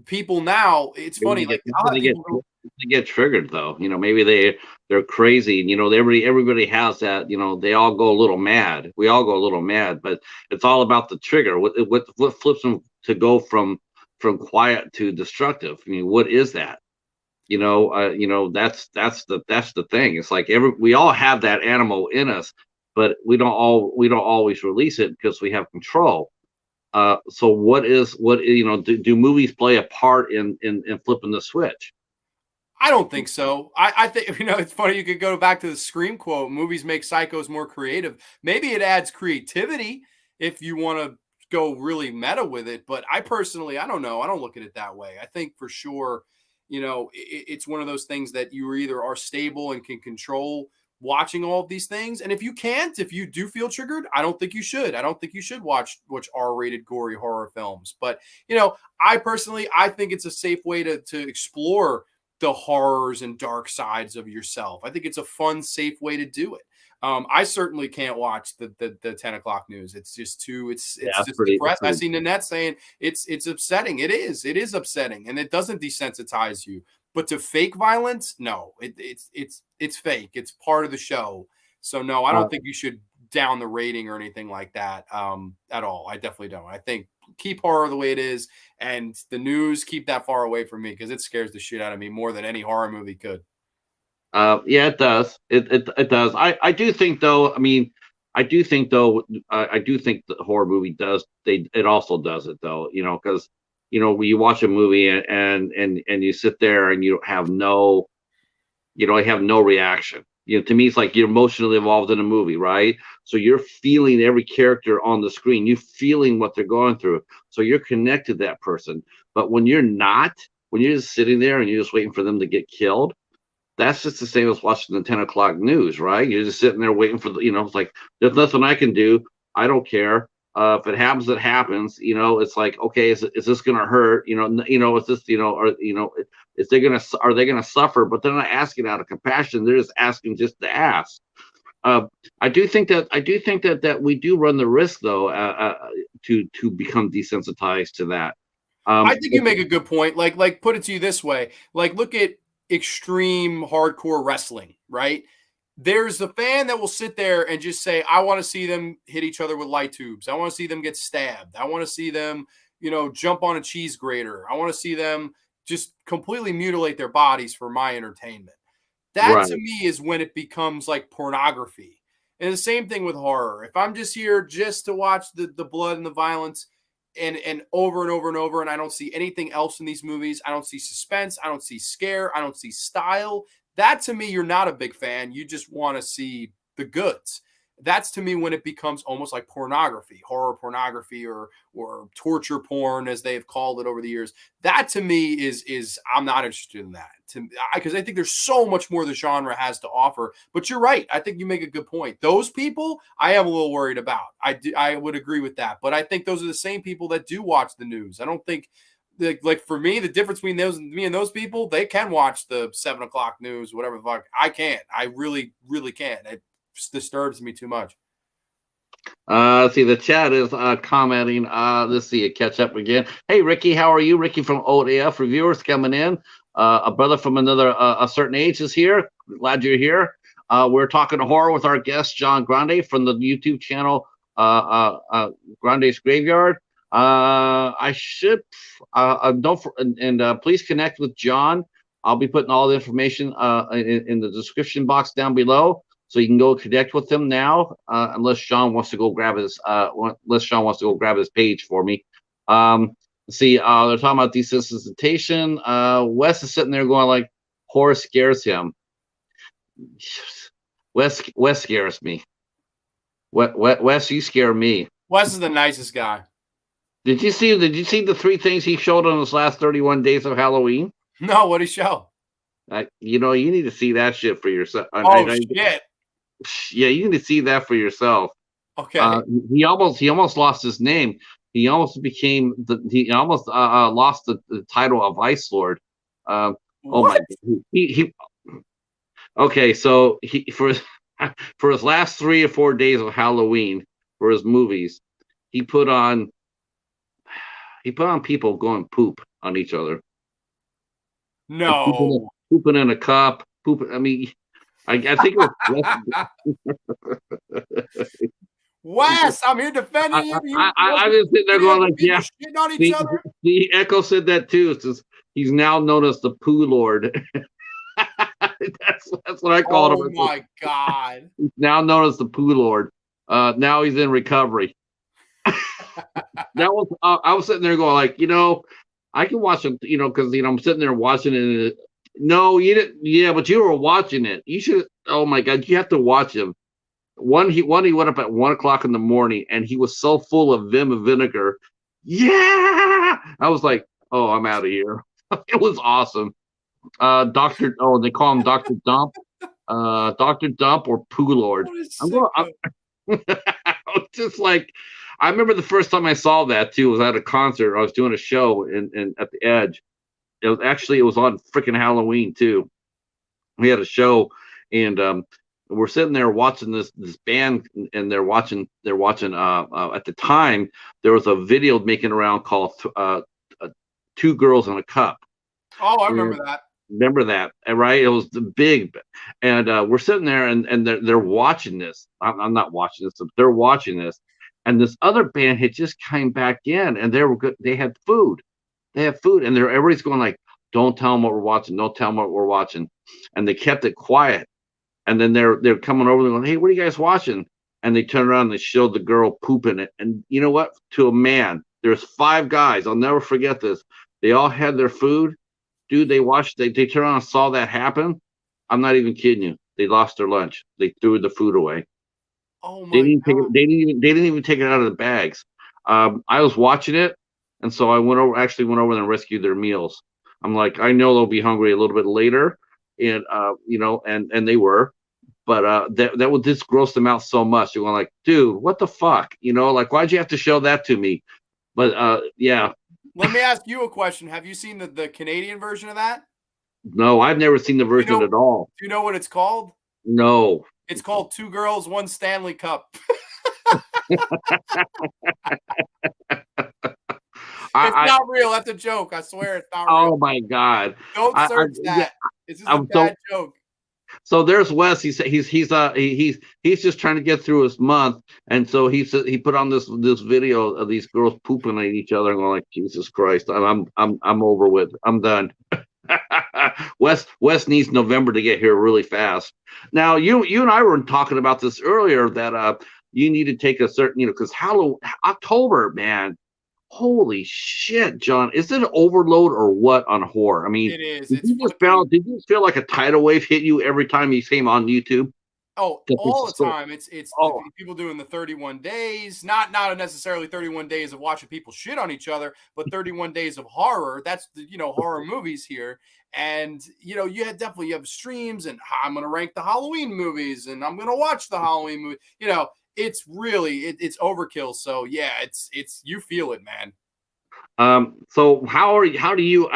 people now, it's funny, like they get triggered though. Maybe they're crazy. Everybody has that. They all go a little mad. We all go a little mad, but it's all about the trigger. What flips them to go from quiet to destructive? I mean, what is that? That's the thing. It's like we all have that animal in us, but we don't always release it because we have control. So do movies play a part in flipping the switch? I don't think so. I think, it's funny. You could go back to the Scream quote, movies make psychos more creative. Maybe it adds creativity if you want to go really meta with it. But I personally, I don't know. I don't look at it that way. I think for sure, it's one of those things that you either are stable and can control watching all of these things. And if you do feel triggered, I don't think you should. I don't think you should watch R-rated gory horror films. But, I personally, I think it's a safe way to explore the horrors and dark sides of yourself. I think it's a fun, safe way to do it. I certainly can't watch the 10 o'clock news. It's just it's just depressing. I see Nanette saying it's upsetting. It is upsetting, and it doesn't desensitize you. But to fake violence, no, it's fake. It's part of the show. So no, I don't think you should down the rating or anything like that at all. I definitely don't. I think keep horror the way it is, and the news, keep that far away from me because it scares the shit out of me more than any horror movie could. Yeah, it does. It does. I do think though. I mean, I do think though. I do think the horror movie does. It also does it though. Because when you watch a movie and you sit there and you have no reaction. To me, it's like you're emotionally involved in a movie, right? So you're feeling every character on the screen. You're feeling what they're going through. So you're connected to that person. But when you're not, when you're just sitting there and you're just waiting for them to get killed, that's just the same as watching the 10 o'clock news, right? You're just sitting there waiting for it's like, there's nothing I can do. I don't care. If it happens, it happens. It's like, okay, is this going to hurt? Is this, are they gonna suffer? But they're not asking out of compassion. They're just asking just to ask. I do think that we do run the risk though to become desensitized to that. I think you make a good point. Like put it to you this way. Like look at extreme hardcore wrestling, right? There's a fan that will sit there and just say, I want to see them hit each other with light tubes. I want to see them get stabbed. I want to see them, jump on a cheese grater. I want to see them just completely mutilate their bodies for my entertainment. That right. To me is when it becomes like pornography. And the same thing with horror. If I'm just here just to watch the blood and the violence and over and over and over, and I don't see anything else in these movies, I don't see suspense, I don't see scare, I don't see style. That to me, you're not a big fan. You just want to see the goods. That's to me when it becomes almost like pornography, horror pornography, or torture porn, as they have called it over the years. That to me is I'm not interested in that, because I think there's so much more the genre has to offer. But you're right. I think you make a good point. Those people, I am a little worried about. I would agree with that. But I think those are the same people that do watch the news. I don't think. Like for me, the difference between me and those people, they can watch the 7 o'clock news, whatever the fuck. I can't. I really, really can't. It disturbs me too much. See, the chat is commenting. Let's see it catch up again. Hey, Ricky, how are you? Ricky from Old AF Reviewers coming in. A brother from a certain age is here. Glad you're here. We're talking horror with our guest John Grande from the YouTube channel Grande's Graveyard. I should please connect with John. I'll be putting all the information in the description box down below, so you can go connect with him now. Unless Sean wants to go grab his page for me. See, they're talking about desensitization. Wes is sitting there going like, horror scares him. Wes scares me. Wes, you scare me. Wes is the nicest guy. Did you see the three things he showed on his last 31 days of Halloween? No, what'd he show? You need to see that shit for yourself. Oh, shit. Yeah, you need to see that for yourself. Okay. He almost lost his name. He almost lost the title of Ice Lord. Oh my What? God. He okay, so he for his, for his last 3 or 4 days of Halloween for his movies, he put on people going poop on each other. And No. pooping in a cup. Pooping. I mean, I think it was. Wes, I'm here defending you. I just sitting there going like, yeah. Shitting on each other. The Echo said that too. It says he's now known as the Poo Lord. that's what I called him. Oh my God. He's now known as the Poo Lord. Now he's in recovery. That was I was sitting there going like, I can watch him, because I'm sitting there watching it. No, you didn't. Yeah, but you were watching it. You should. Oh my God, you have to watch him. He went up at 1 o'clock in the morning, and he was so full of vim and vinegar. Yeah, I was like, oh, I'm out of here. It was awesome. Doctor. Oh, they call him Doctor Dump. Doctor Dump or Poo Lord. Just like, I remember the first time I saw that too was at a concert. I was doing a show in at the Edge. It was on freaking Halloween too. We had a show, and we're sitting there watching this band, and they're watching at the time there was a video making around called Two Girls in a Cup. Oh, I remember that. Remember that, right? It was the big, and we're sitting there, and they're watching this. I'm not watching this, but they're watching this, and this other band had just came back in, and they were good. They had food, and everybody's going like, "Don't tell them what we're watching. Don't tell them what we're watching," and they kept it quiet. And then they're coming over and going, "Hey, what are you guys watching?" And they turn around and they showed the girl pooping it. And you know what? To a man, there's 5 guys. I'll never forget this. They all had their food. Dude, they turned around and saw that happen. I'm not even kidding you. They lost their lunch. They threw the food away. Oh my They didn't God. they didn't even take it out of the bags. I was watching it, and so I went over there and rescued their meals. I'm like, I know they'll be hungry a little bit later, and and they were, but that would just gross them out so much. You're going like, dude, what the fuck? Like, why'd you have to show that to me? But yeah. Let me ask you a question. Have you seen the Canadian version of that? No, I've never seen the version at all. Do you know what it's called? No. It's called Two Girls, One Stanley Cup. It's not real. That's a joke. I swear it's not real. Oh my God. Don't search that. It's just a bad joke. So there's Wes. He's just trying to get through his month, and so he put on this video of these girls pooping at each other, and going like, Jesus Christ, I'm over with. I'm done. Wes needs November to get here really fast. Now you and I were talking about this earlier that you need to take a certain because October, man. Holy shit, John! Is it an overload or what on horror? I mean, it is. Did you feel like a tidal wave hit you every time you came on YouTube? Oh, all the time. It's people doing the 31 days, not necessarily 31 days of watching people shit on each other, but 31 days of horror. That's the horror movies here. And you have streams, and I'm gonna rank the Halloween movies, and I'm gonna watch the Halloween movie. It's really it's overkill. So yeah, it's you feel it, man. So how do you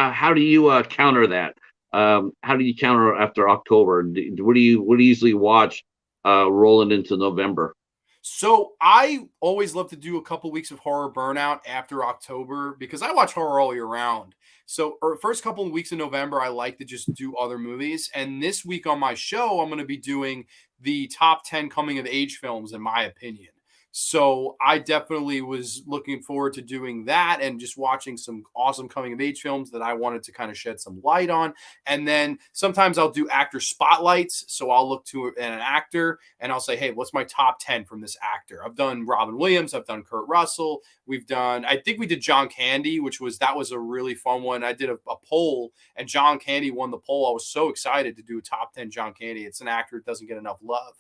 counter that? How do you counter after October? What do you usually watch rolling into November? So I always love to do a couple weeks of horror burnout after October because I watch horror all year round. So first couple of weeks in November, I like to just do other movies. And this week on my show, I'm going to be doing the top 10 coming of age films, in my opinion. So I definitely was looking forward to doing that and just watching some awesome coming of age films that I wanted to kind of shed some light on. And then sometimes I'll do actor spotlights. So I'll look to an actor and I'll say, hey, what's my top 10 from this actor? I've done Robin Williams. I've done Kurt Russell. I think we did John Candy, that was a really fun one. I did a poll and John Candy won the poll. I was so excited to do a top 10 John Candy. It's an actor that doesn't get enough love.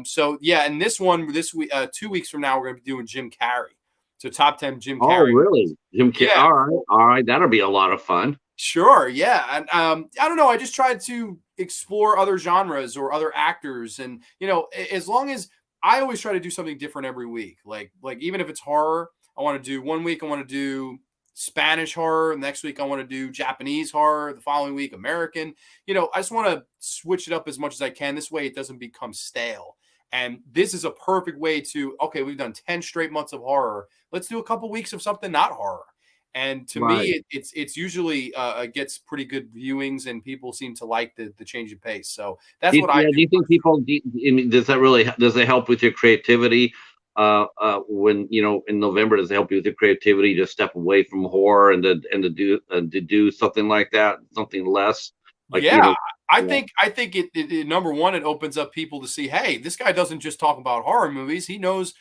So yeah, and this one this week, 2 weeks from now, we're going to be doing Jim Carrey. So top 10 Jim Oh, Carrey. really? Yeah, All right. That'll be a lot of fun. sure. Yeah, and I don't know. I just tried to explore other genres or other actors, and as long as I always try to do something different every week. Like even if it's horror, I want to do one week. I want to do Spanish horror. Next week, I want to do Japanese horror. The following week, American. I just want to switch it up as much as I can. This way, it doesn't become stale. And this is a perfect way to, okay, we've done 10 straight months of horror. Let's do a couple weeks of something not horror. And to Right. me, it's usually gets pretty good viewings, and people seem to like the change of pace. So that's what I Do do. you think I mean, does it help with your creativity? When in November, does it help you with your creativity to step away from horror and to do something like that, something less like Yeah, I yeah. think it number one, it opens up people to see, hey, this guy doesn't just talk about horror movies. He knows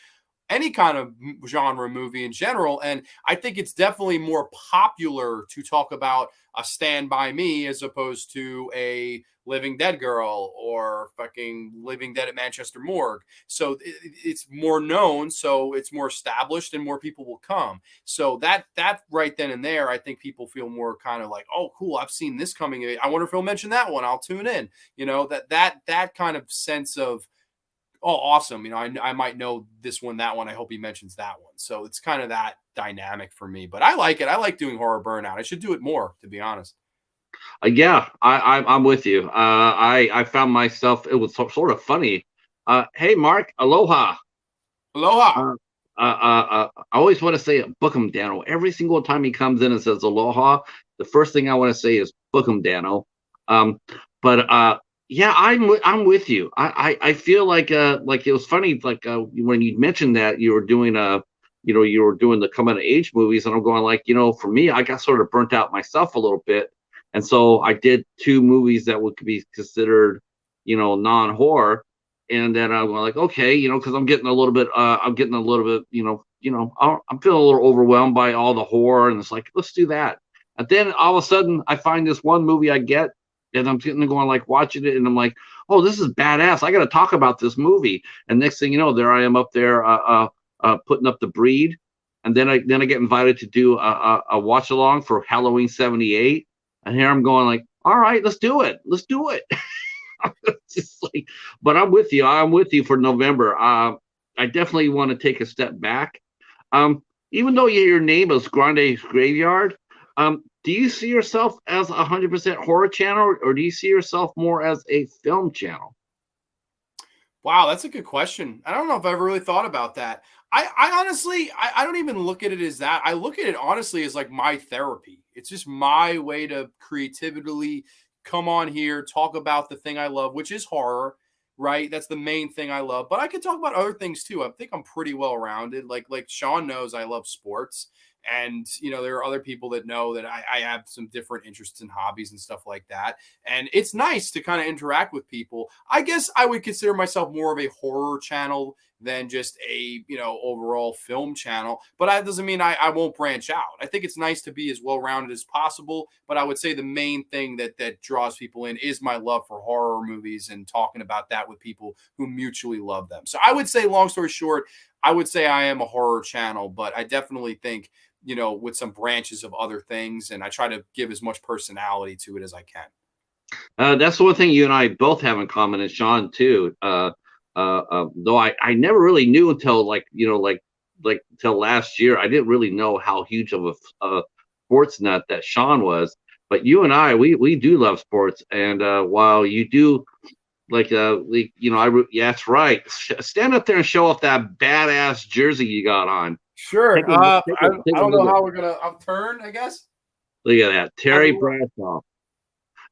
any kind of genre movie in general. And I think it's definitely more popular to talk about a Stand By Me as opposed to a Living Dead Girl or fucking Living Dead at Manchester Morgue. So it's more known, so it's more established, and more people will come. So that right then and there, I think people feel more kind of like, oh, cool, I've seen this coming. I wonder if he'll mention that one. I'll tune in. That kind of sense of, oh, awesome. I might know this one, that one. I hope he mentions that one. So it's kind of that dynamic for me, but I like it. I like doing horror burnout. I should do it more, to be honest. Yeah, I'm with you. I found myself. It was sort of funny. Hey, Mark, aloha. Aloha. Uh, I always want to say book him, Dano. Every single time he comes in and says aloha, the first thing I want to say is book him, Dano. Um, but yeah, I'm with you. I feel like it was funny when you mentioned that you were doing you were doing the coming of age movies, and I'm going like, for me, I got sort of burnt out myself a little bit, and so I did two movies that would be considered non-horror. And then I'm like, okay, because I'm getting a little bit, I'm feeling a little overwhelmed by all the horror, and it's like, let's do that. And then all of a sudden, I find this one movie I get, and I'm sitting there going like watching it, and I'm like, oh, this is badass. I got to talk about this movie. And next thing you know, there I am up there, putting up The Breed, and then I get invited to do a watch along for Halloween '78, and here I'm going like, all right, let's do it, just like, but I'm with you. I'm with you for November. I definitely want to take a step back. Even though your name is Grande's Graveyard, do you see yourself as 100% horror channel, or do you see yourself more as a film channel? Wow, that's a good question. I don't know if I ever really thought about that. I honestly, I don't even look at it as that. I look at it honestly as like my therapy. It's just my way to creatively come on here, talk about the thing I love, which is horror, right? That's the main thing I love. But I can talk about other things too. I think I'm pretty well rounded. Like Sean knows I love sports. And there are other people that know that I have some different interests and hobbies and stuff like that. And it's nice to kind of interact with people. I guess I would consider myself more of a horror channel than just a overall film channel. But that doesn't mean I won't branch out. I think it's nice to be as well rounded as possible. But I would say the main thing that draws people in is my love for horror movies and talking about that with people who mutually love them. So I would say, long story short, I would say I am a horror channel, but I definitely think with some branches of other things, and I try to give as much personality to it as I can. That's the one thing you and I both have in common, and Sean too. Though I never really knew until till last year. I didn't really know how huge of a sports nut that Sean was. But you and I, we do love sports, and while you do yeah, that's right. Stand up there and show off that badass jersey you got on. Sure. Take I a don't know look. how we're gonna upturn, I guess. Look at that, Terry Bradshaw.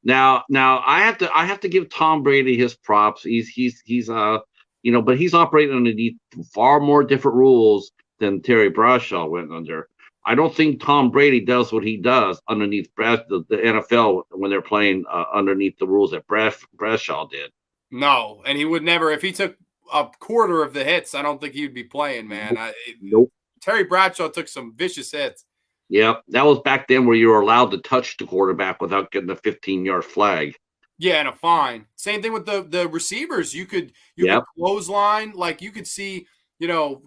Now I have to give Tom Brady his props. He's but he's operating underneath far more different rules than Terry Bradshaw went under. I don't think Tom Brady does what he does underneath the NFL when they're playing underneath the rules that Bradshaw did. No, and he would never, if he took a quarter of the hits, I don't think he'd be playing, man. Nope. Terry Bradshaw took some vicious hits. Yep, that was back then where you were allowed to touch the quarterback without getting a 15-yard flag. Yeah, and a fine. Same thing with the receivers. You could Yep. clothesline, like you could see,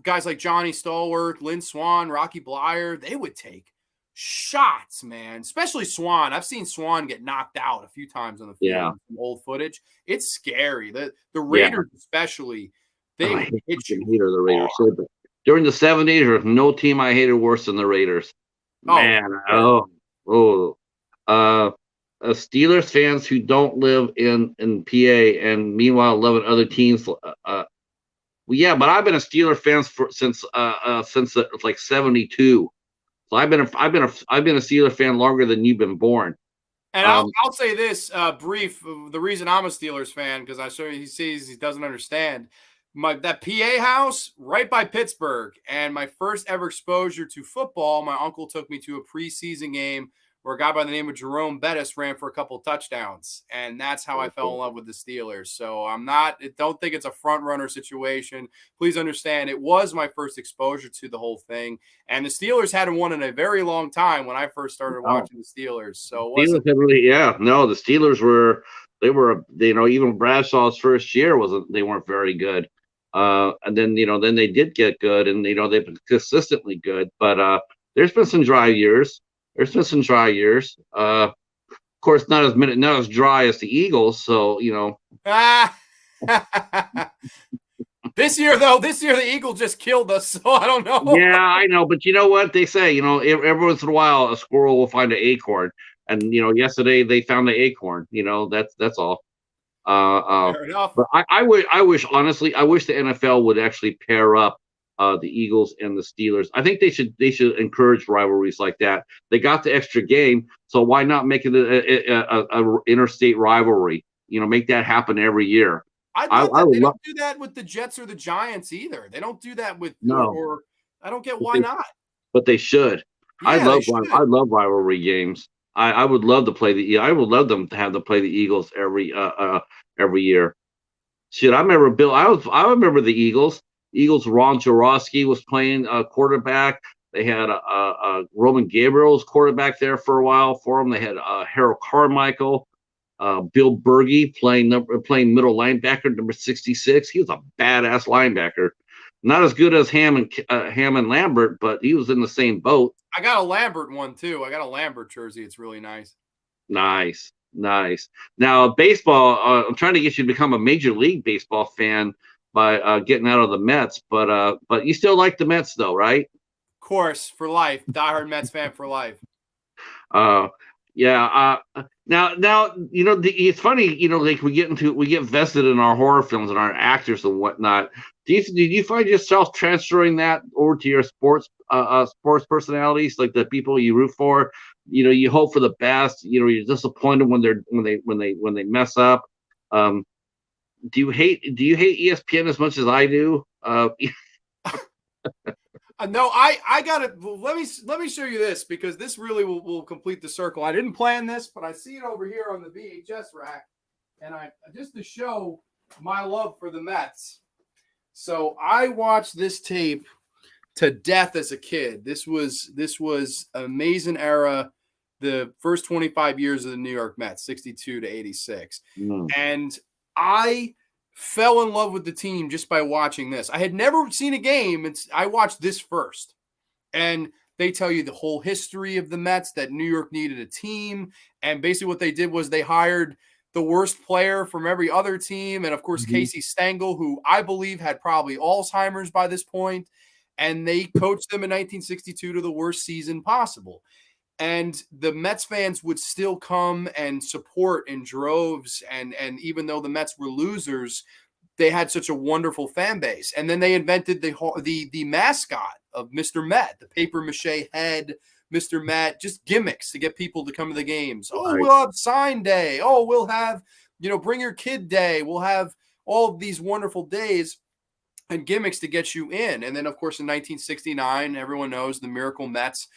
guys like Johnny Stallworth, Lynn Swan, Rocky Blyer, they would take shots, man. Especially Swan. I've seen Swan get knocked out a few times on the field Yeah. in some old footage. It's scary. The Yeah. Raiders especially, Oh, they I will hit fucking you hated the Raiders hard. so bad. During the 70s, there was no team I hated worse than the Raiders. Oh, Man, for sure. oh. Uh, Steelers fans who don't live in PA and meanwhile loving other teams. Well, yeah, but I've been a Steeler fan since like '72. So I've been a Steeler fan longer than you've been born. And I'll Um, I'll say this brief. The reason I'm a Steelers fan, because I show you he sees he doesn't understand. That PA house right by Pittsburgh, and my first ever exposure to football, my uncle took me to a preseason game where a guy by the name of Jerome Bettis ran for a couple touchdowns, and that's how I fell in love with the Steelers. So don't think it's a front runner situation. Please understand, it was my first exposure to the whole thing. And the Steelers hadn't won in a very long time when I first started oh, watching the Steelers. So it Steelers wasn't. had really, yeah, no, the Steelers even Bradshaw's first year they weren't very good. And then they did get good, and they've been consistently good. But there's been some dry years. There's been some dry years. Of course, not as dry as the Eagles. So Ah. This year the Eagles just killed us, so I don't know. yeah, I know, but you know what they say? Every once in a while, a squirrel will find an acorn, and yesterday they found the acorn. That's all. Uh, uh, Fair enough. but I wish the NFL would actually pair up the Eagles and the Steelers. I think they should encourage rivalries like that. They got the extra game, so why not make it a interstate rivalry? Make that happen every year. I I love that. would They love don't do that with the Jets or the Giants either. They don't do that with no, or I don't get but why they not. but they should. Yeah, they should. I love rivalry games. I would love to play I would love them to have to play the Eagles every year. Shit, I remember the Eagles. Eagles. Ron Jaworski was playing quarterback. They had Roman Gabriel's quarterback there for a while for them. They had Harold Carmichael, Bill Berge playing middle linebacker number 66. He was a badass linebacker. Not as good as Ham and Lambert, but he was in the same boat. I got a Lambert one too. I got a Lambert jersey. It's really nice. Nice, nice. Now, baseball. I'm trying to get you to become a Major League Baseball fan by getting out of the Mets, but you still like the Mets, though, right? Of course, for life. Diehard Mets fan for life. Uh, yeah. Now, it's funny. Like we get vested in our horror films and our actors and whatnot. Did you find yourself transferring that over to your sports personalities, like the people you root for? You hope for the best. You're disappointed when they mess up. Um, do you hate ESPN as much as I do? No, I got it. Well, let me show you this because this really will complete the circle. I didn't plan this, but I see it over here on the VHS rack, and I just to show my love for the Mets. So I watched this tape to death as a kid. This was an amazing era, the first 25 years of the New York Mets, 62 to 86. Mm. And I fell in love with the team just by watching this. I had never seen a game. I watched this first. And they tell you the whole history of the Mets, that New York needed a team. And basically what they did was they hired the worst player from every other team. And of course, Mhm. Casey Stengel, who I believe had probably Alzheimer's by this point. And they coached them in 1962 to the worst season possible. And the Mets fans would still come and support in droves. And even though the Mets were losers, they had such a wonderful fan base. And then they invented the mascot of Mr. Met, the paper mache head, Mr. Met, just gimmicks to get people to come to the games. Oh, Right. we'll have sign day. Oh, we'll have, bring your kid day. We'll have all of these wonderful days and gimmicks to get you in. And then, of course, in 1969, everyone knows the Miracle Mets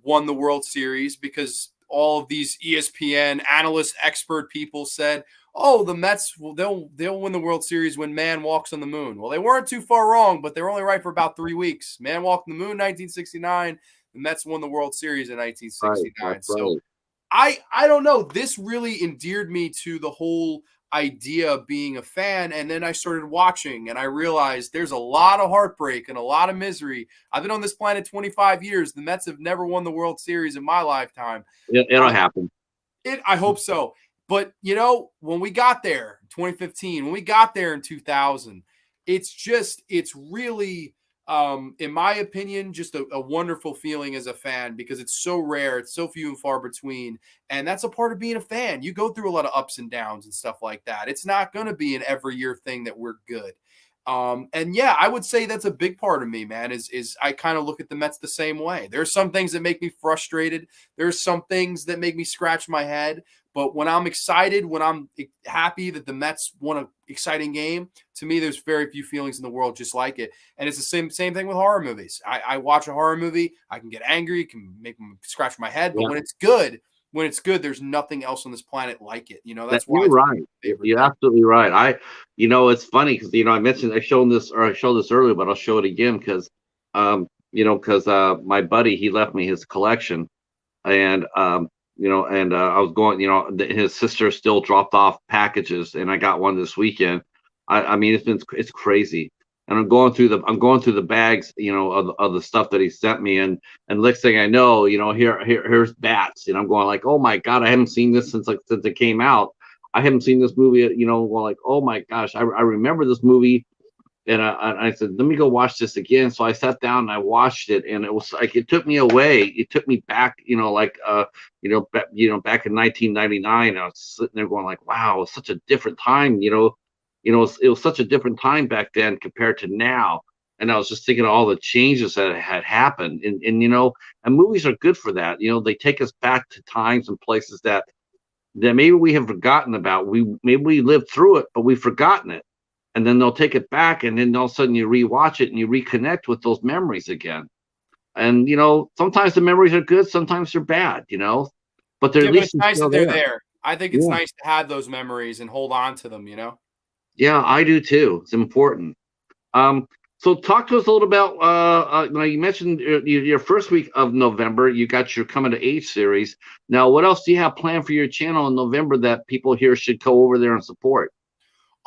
won the World Series because all of these ESPN analyst expert people said, "Oh, the Mets they'll win the World Series when man walks on the moon." Well, they weren't too far wrong, but they were only right for about 3 weeks. Man walked on the moon 1969. The Mets won the World Series in Right. 1969. That's So right. I don't know. This really endeared me to the whole idea of being a fan. And then I started watching and I realized there's a lot of heartbreak and a lot of misery. I've been on this planet 25 years. The Mets have never won the World Series in my lifetime. It'll happen. I hope so. But when we got there, 2015, when we got there in 2000, it's really, in my opinion, just a wonderful feeling as a fan because it's so rare, it's so few and far between, and that's a part of being a fan. You go through a lot of ups and downs and stuff like that. It's not going to be an every year thing that we're good. And yeah, I would say that's a big part of me, man, is I kind of look at the Mets the same way. There's some things that make me frustrated. There's some things that make me scratch my head. But when I'm excited, when I'm happy that the Mets won an exciting game, to me, there's very few feelings in the world just like it. And it's the same thing with horror movies. I watch a horror movie, I can get angry, it can make me scratch my head. But Yeah. when it's good, there's nothing else on this planet like it. That's why You're right. You're absolutely right. It's funny because I showed this earlier, but I'll show it again because my buddy, he left me his collection, and I was going, his sister still dropped off packages, and I got one this weekend. I mean, it's crazy. And I'm going through the bags, of the stuff that he sent me, and next thing I know, here's Bats, and I'm going like, oh my God, I haven't seen this since it came out. I haven't seen this movie, going like, oh my gosh, I remember this movie, and I said, let me go watch this again. So I sat down and I watched it, and it was like it took me away. It took me back, back in 1999. I was sitting there going like, wow, it was such a different time, it was such a different time back then compared to now. And I was just thinking of all the changes that had happened. And movies are good for that. They take us back to times and places that maybe we have forgotten about. Maybe we lived through it, but we've forgotten it. And then they'll take it back, and then all of a sudden you rewatch it and you reconnect with those memories again. And sometimes the memories are good, sometimes they're bad, but they're at least it's nice that they're there. I think it's Yeah. nice to have those memories and hold on to them, Yeah, I do too. It's important. So talk to us a little about, now you mentioned your first week of November, you got your Coming to Age series. Now, what else do you have planned for your channel in November that people here should go over there and support?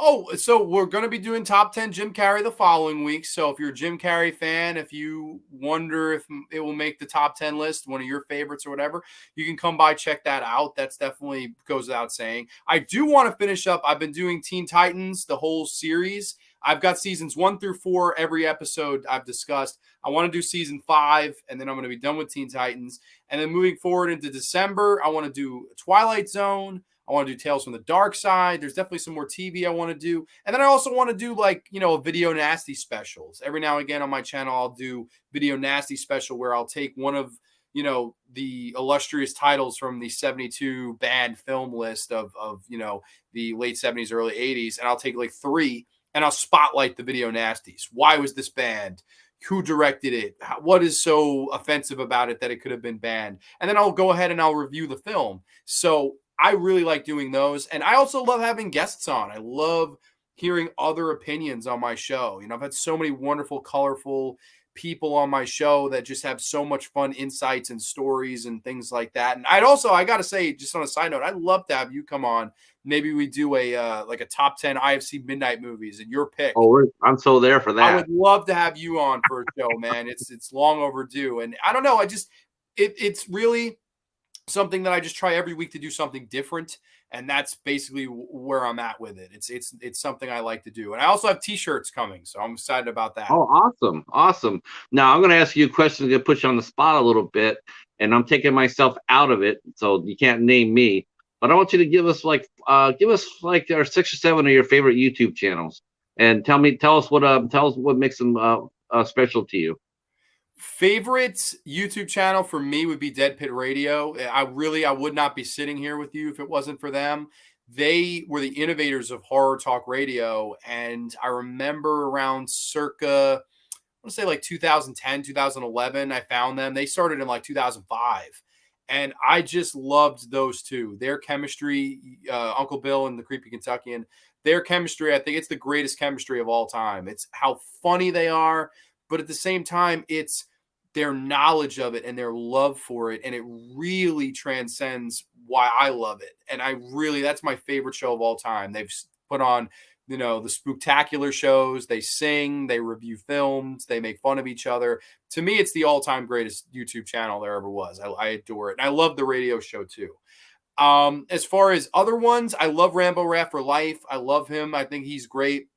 Oh, so we're going to be doing top 10 Jim Carrey the following week. So if you're a Jim Carrey fan, if you wonder if it will make the top 10 list, one of your favorites or whatever, you can come by, check that out. That's definitely goes without saying. I do want to finish up. I've been doing Teen Titans, the whole series. I've got seasons 1 through 4, every episode I've discussed. I want to do season 5, and then I'm going to be done with Teen Titans. And then moving forward into December, I want to do Twilight Zone. I want to do Tales from the Dark Side. There's definitely some more TV I want to do. And then I also want to do video nasty specials. Every now and again on my channel, I'll do video nasty special where I'll take one of, the illustrious titles from the 72 banned film list of the late 70s, early 80s. And I'll take like 3 and I'll spotlight the video nasties. Why was this banned? Who directed it? What is so offensive about it that it could have been banned? And then I'll go ahead and I'll review the film. So I really like doing those. And I also love having guests on. I love hearing other opinions on my show. I've had so many wonderful, colorful people on my show that just have so much fun insights and stories and things like that. And I got to say, just on a side note, I'd love to have you come on. Maybe we do a top 10 IFC midnight movies and your pick. Oh, I'm so there for that. I would love to have you on for a show, man. It's long overdue. And I don't know. It's really something that I just try every week to do something different, and that's basically where I'm at with it. It's something I like to do, and I also have T-shirts coming, so I'm excited about that. Oh, awesome! Now I'm going to ask you a question to put you on the spot a little bit, and I'm taking myself out of it, so you can't name me. But I want you to give us like our 6 or 7 of your favorite YouTube channels, and tell us what makes them special to you. Favorite YouTube channel for me would be Dead Pit Radio. I would not be sitting here with you if it wasn't for them. They were the innovators of horror talk radio. And I remember around circa, I want to say like 2010, 2011, I found them. They started in like 2005. And I just loved those two. Their chemistry, Uncle Bill and the Creepy Kentuckian, their chemistry, I think it's the greatest chemistry of all time. It's how funny they are. But at the same time, it's their knowledge of it and their love for it, and it really transcends why I love it. And that's my favorite show of all time. They've put on, the spooktacular shows. They sing, they review films, they make fun of each other. To me, it's the all-time greatest YouTube channel there ever was. I adore it. And I love the radio show too. As far as other ones, I love Rambo Rat for Life. I love him. I think he's great.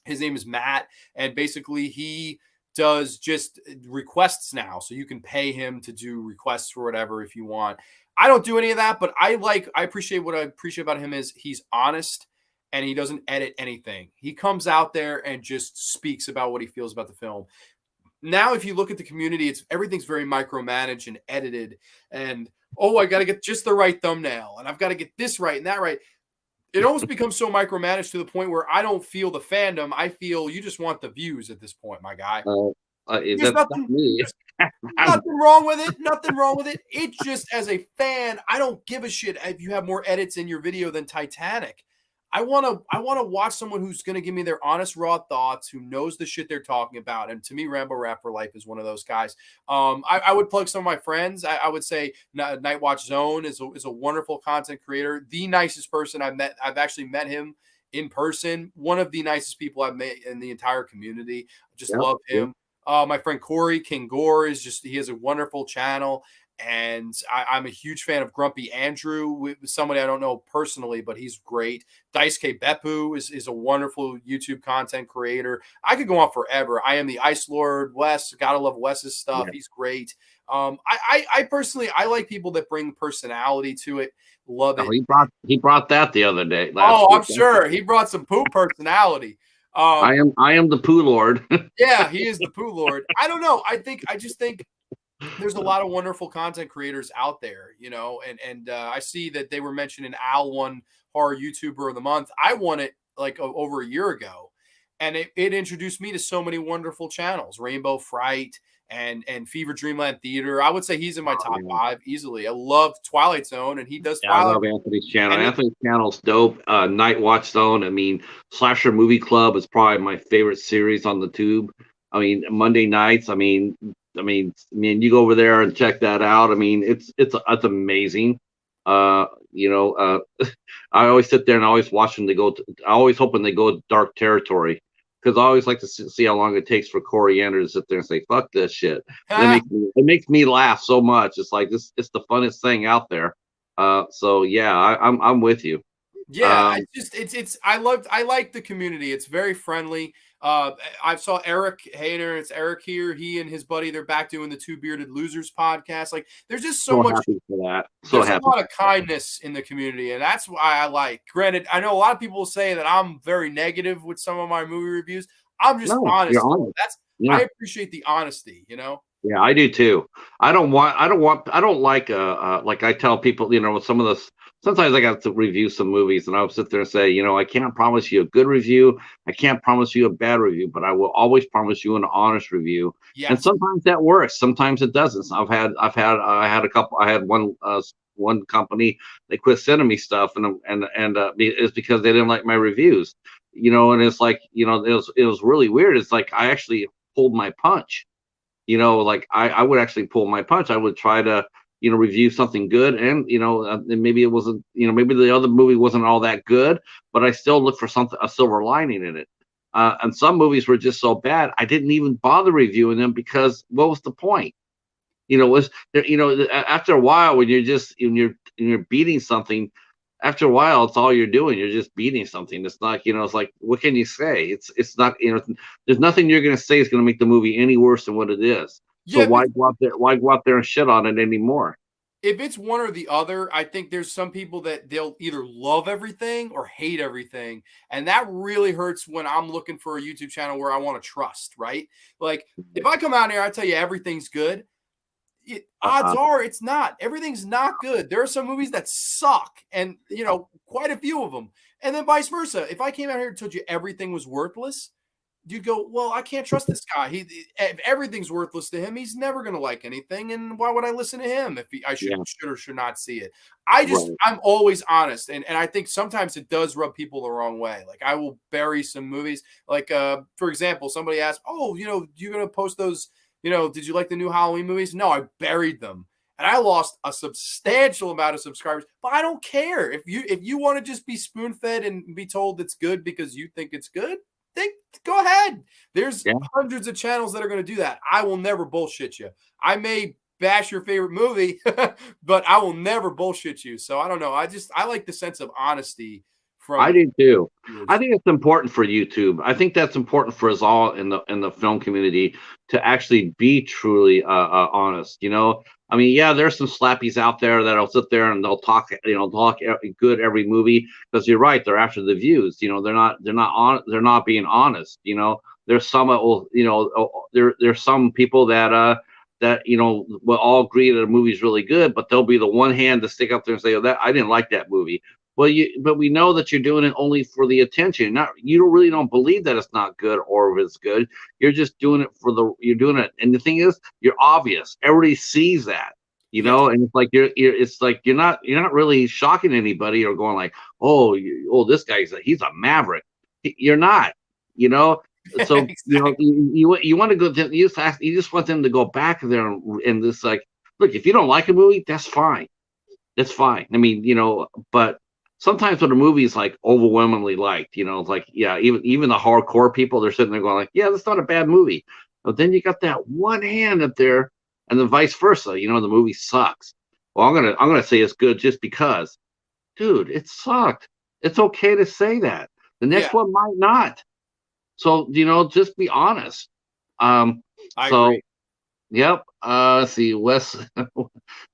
His name is Matt, and basically he does just requests now. So you can pay him to do requests for whatever if you want. I don't do any of that, but I appreciate what I appreciate about him is he's honest and he doesn't edit anything. He comes out there and just speaks about what he feels about the film. Now, if you look at the community, everything's very micromanaged and edited. And I got to get just the right thumbnail, and I've got to get this right and that right. It almost becomes so micromanaged to the point where I don't feel the fandom. I feel you just want the views at this point, my guy. There's nothing wrong with it. Nothing wrong with it. It just, as a fan, I don't give a shit if you have more edits in your video than Titanic. I want to watch someone who's going to give me their honest, raw thoughts, who knows the shit they're talking about. And to me, Rambo Rat for Life is one of those guys. I would plug some of my friends. I would say Night Watch Zone is a wonderful content creator. The nicest person I've met. I've actually met him in person. One of the nicest people I've met in the entire community. I just love him. My friend Corey King Gore he has a wonderful channel. And I'm a huge fan of Grumpy Andrew, somebody I don't know personally, but he's great. Dice K Beppu is a wonderful YouTube content creator. I could go on forever. I am the Ice Lord. Wes, gotta love Wes's stuff. Yeah. He's great. I personally, I like people that bring personality to it. Love it. He brought that the other day. I'm sure he brought some poo personality. I am the poo lord. Yeah, he is the poo lord. I don't know. I just think there's a lot of wonderful content creators out there, and I see that they were mentioning Al won Horror YouTuber of the Month. I won it like over a year ago, and it introduced me to so many wonderful channels, Rainbow Fright and Fever Dreamland Theater. I would say he's in my top 5 easily. I love Twilight Zone, and he does. I love Anthony's channel. Anthony's channel's dope. Night Watch Zone. I mean, Slasher Movie Club is probably my favorite series on the tube. I mean, Monday nights. I mean, you go over there and check that out. I mean, it's amazing. I always sit there and always watch them. I always hoping they go dark territory, because I always like to see how long it takes for Coriander to sit there and say, "Fuck this shit." It makes me laugh so much. It's like it's the funnest thing out there. So yeah, I'm with you. Yeah, I like the community. It's very friendly. I saw Eric Hayner. It's Eric here. He and his buddy, they're back doing the Two Bearded Losers podcast. Like, there's just so much. Happy for that. There's a lot of kindness in the community, and that's why I like. Granted, I know a lot of people say that I'm very negative with some of my movie reviews. I'm just honest. I appreciate the honesty. Yeah, I do too. I don't like I tell people, with some of the. Sometimes I got to review some movies, and I'll sit there and say, I can't promise you a good review. I can't promise you a bad review, but I will always promise you an honest review. Yes. And sometimes that works. Sometimes it doesn't. I had one company, they quit sending me stuff, and it's because they didn't like my reviews. And it's like, it was really weird. It's like I actually pulled my punch. Like I would actually pull my punch. I would try to review something good, and maybe it wasn't, maybe the other movie wasn't all that good, but I still look for a silver lining in it. And some movies were just so bad, I didn't even bother reviewing them, because what was the point? After a while, when you're beating something, after a while, it's all you're doing. You're just beating something. It's not, it's like, what can you say? It's not, there's nothing you're going to say is going to make the movie any worse than what it is. So why go out there and shit on it anymore? If it's one or the other, I think there's some people that they'll either love everything or hate everything. And that really hurts when I'm looking for a YouTube channel where I want to trust, right? Like, if I come out here, I tell you everything's good. Odds are it's not. Everything's not good. There are some movies that suck, and quite a few of them. And then vice versa. If I came out here and told you everything was worthless, you'd go, well, I can't trust this guy. If everything's worthless to him, he's never going to like anything. And why would I listen to him if I should or should not see it? I'm always honest. And I think sometimes it does rub people the wrong way. Like, I will bury some movies. Like, for example, somebody asked, oh, you're going to post those did you like the new Halloween movies? No, I buried them. And I lost a substantial amount of subscribers, but I don't care. If you want to just be spoon-fed and be told it's good because you think it's good, then go ahead. There's Yeah. hundreds of channels that are going to do that. I will never bullshit you. I may bash your favorite movie, but I will never bullshit you. So I don't know. I like the sense of honesty I from do too. viewers. I think it's important for YouTube. I think that's important for us all in the film community to actually be truly honest. I mean, yeah, there's some slappies out there that'll sit there and they'll talk, good every movie because you're right. They're after the views. They're not being honest. There's some that will, there's some people that will all agree that a movie's really good, but they'll be the one hand to stick up there and say, "Oh, that I didn't like that movie." Well, but we know that you're doing it only for the attention. You really don't believe that it's not good or if it's good. You're just doing it you're doing it. And the thing is, you're obvious. Everybody sees that, Yeah, and it's like you're not really shocking anybody or going like, this he's a maverick. You're not, you know. So exactly. you want to go. You just want them to go back there and just like, look, if you don't like a movie, that's fine. That's fine. I mean, but sometimes when a movie is like overwhelmingly liked, it's like, yeah, even the hardcore people, they're sitting there going like, yeah, that's not a bad movie. But then you got that one hand up there, and then vice versa. The movie sucks. Well, I'm gonna say it's good just because, dude, it sucked. It's okay to say that. The next Yeah, one might not. So just be honest. Um. I So agree. yep. See Wes.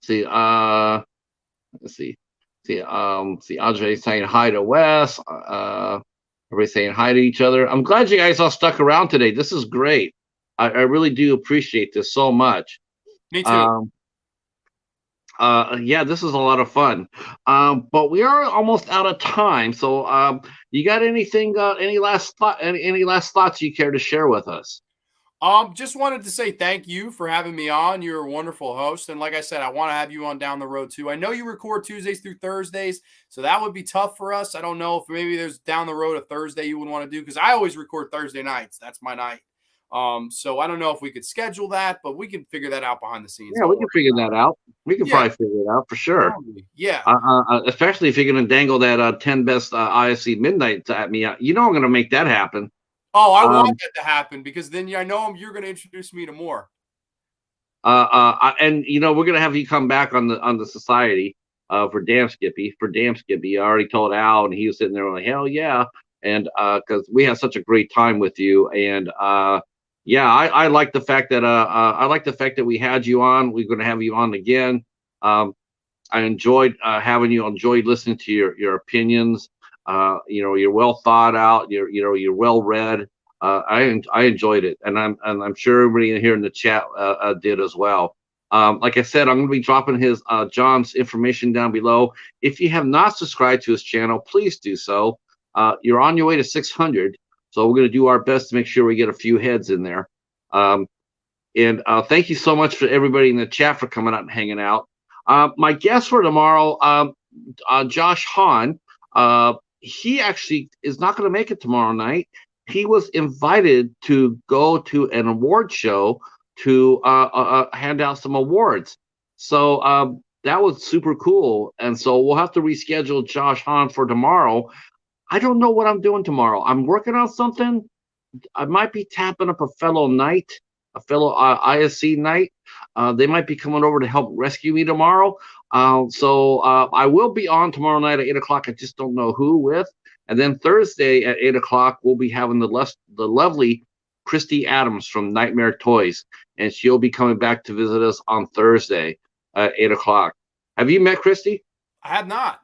see. Let's see. See Andre saying hi to Wes. Everybody saying hi to each other. I'm glad you guys all stuck around today. This is great. I really do appreciate this so much. Me too. Um, yeah, this is a lot of fun. But we are almost out of time. So, you got anything? Any last thoughts you care to share with us? Just wanted to say thank you for having me on. You're a wonderful host. And like I said, I want to have you on down the road too. I know you record Tuesdays through Thursdays, so that would be tough for us. I don't know if maybe there's down the road a Thursday you would want to do because I always record Thursday nights. That's my night. So I don't know if we could schedule that, but we can figure that out behind the scenes. Yeah, Don't we can worry figure about that out. We can it. Yeah, probably figure it out for sure. totally. Yeah. Especially if you're going to dangle that 10 best ISC midnight at me. I'm going to make that happen. Oh, I want Um, that to happen because then I know you're going to introduce me to more. and we're gonna have you come back on the society for Damn Skippy. I already told Al, and he was sitting there like, hell yeah, and because we had such a great time with you, and yeah, I like the fact that we had you on. We're gonna have you on again. I enjoyed having you. Enjoyed listening to your opinions. You're well thought out. You're well read. I enjoyed it, and I'm sure everybody here in the chat did as well. Like I said, I'm going to be dropping his John's information down below. If you have not subscribed to his channel, please do so. You're on your way to 600, so we're going to do our best to make sure we get a few heads in there. And thank you so much for everybody in the chat for coming out and hanging out. My guest for tomorrow, Josh Hahn, he actually is not going to make it tomorrow night. He was invited to go to an award show to hand out some awards. So that was super cool. And so we'll have to reschedule Josh Hahn for tomorrow. I don't know what I'm doing tomorrow. I'm working on something. I might be tapping up a fellow knight, a fellow ISC knight. They might be coming over to help rescue me tomorrow. So I will be on tomorrow night at 8 o'clock. I just don't know who with. And then Thursday at 8 o'clock, we'll be having the lovely Christy Adams from Nightmare Toys. And she'll be coming back to visit us on Thursday at 8 o'clock. Have you met Christy? I have not.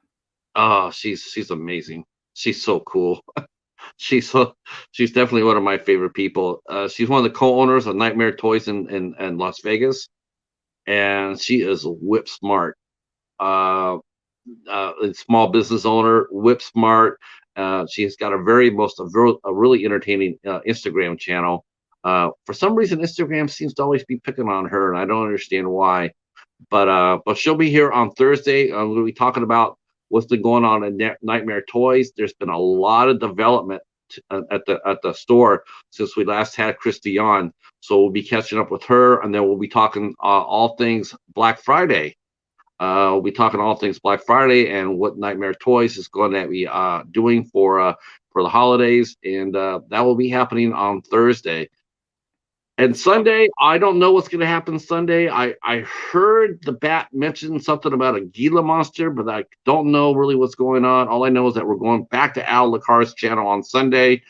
Oh, she's amazing. She's so cool. She's definitely one of my favorite people. She's one of the co-owners of Nightmare Toys in Las Vegas, and she is whip smart. A small business owner, whip smart. She's got a really entertaining Instagram channel. For some reason, Instagram seems to always be picking on her, and I don't understand why. But she'll be here on Thursday. We'll be talking about what's been going on in Nightmare Toys. There's been a lot of development at the store since we last had Christy on. So we'll be catching up with her, and then we'll be talking all things Black Friday. We'll be talking all things Black Friday and what Nightmare Toys is going to be doing for the holidays, and that will be happening on Thursday. And Sunday, I don't know what's going to happen Sunday. I heard the bat mention something about a Gila monster, but I don't know really what's going on. All I know is that we're going back to Al LaCar's channel on Sunday.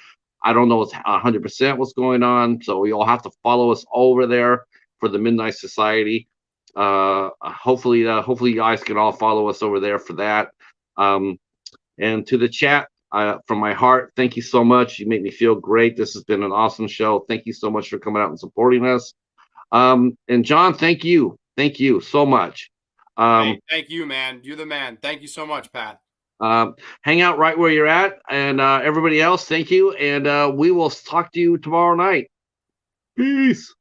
I don't know what's 100% what's going on, so you'll have to follow us over there for the Midnight Society. Hopefully you guys can all follow us over there for that. And to the chat, from my heart, thank you so much. You make me feel great. This has been an awesome show. Thank you so much for coming out and supporting us. And John, thank you so much. Hey, thank you, man. You're the man. Thank you so much, Pat. Hang out right where you're at, and everybody else, thank you. And we will talk to you tomorrow night. Peace.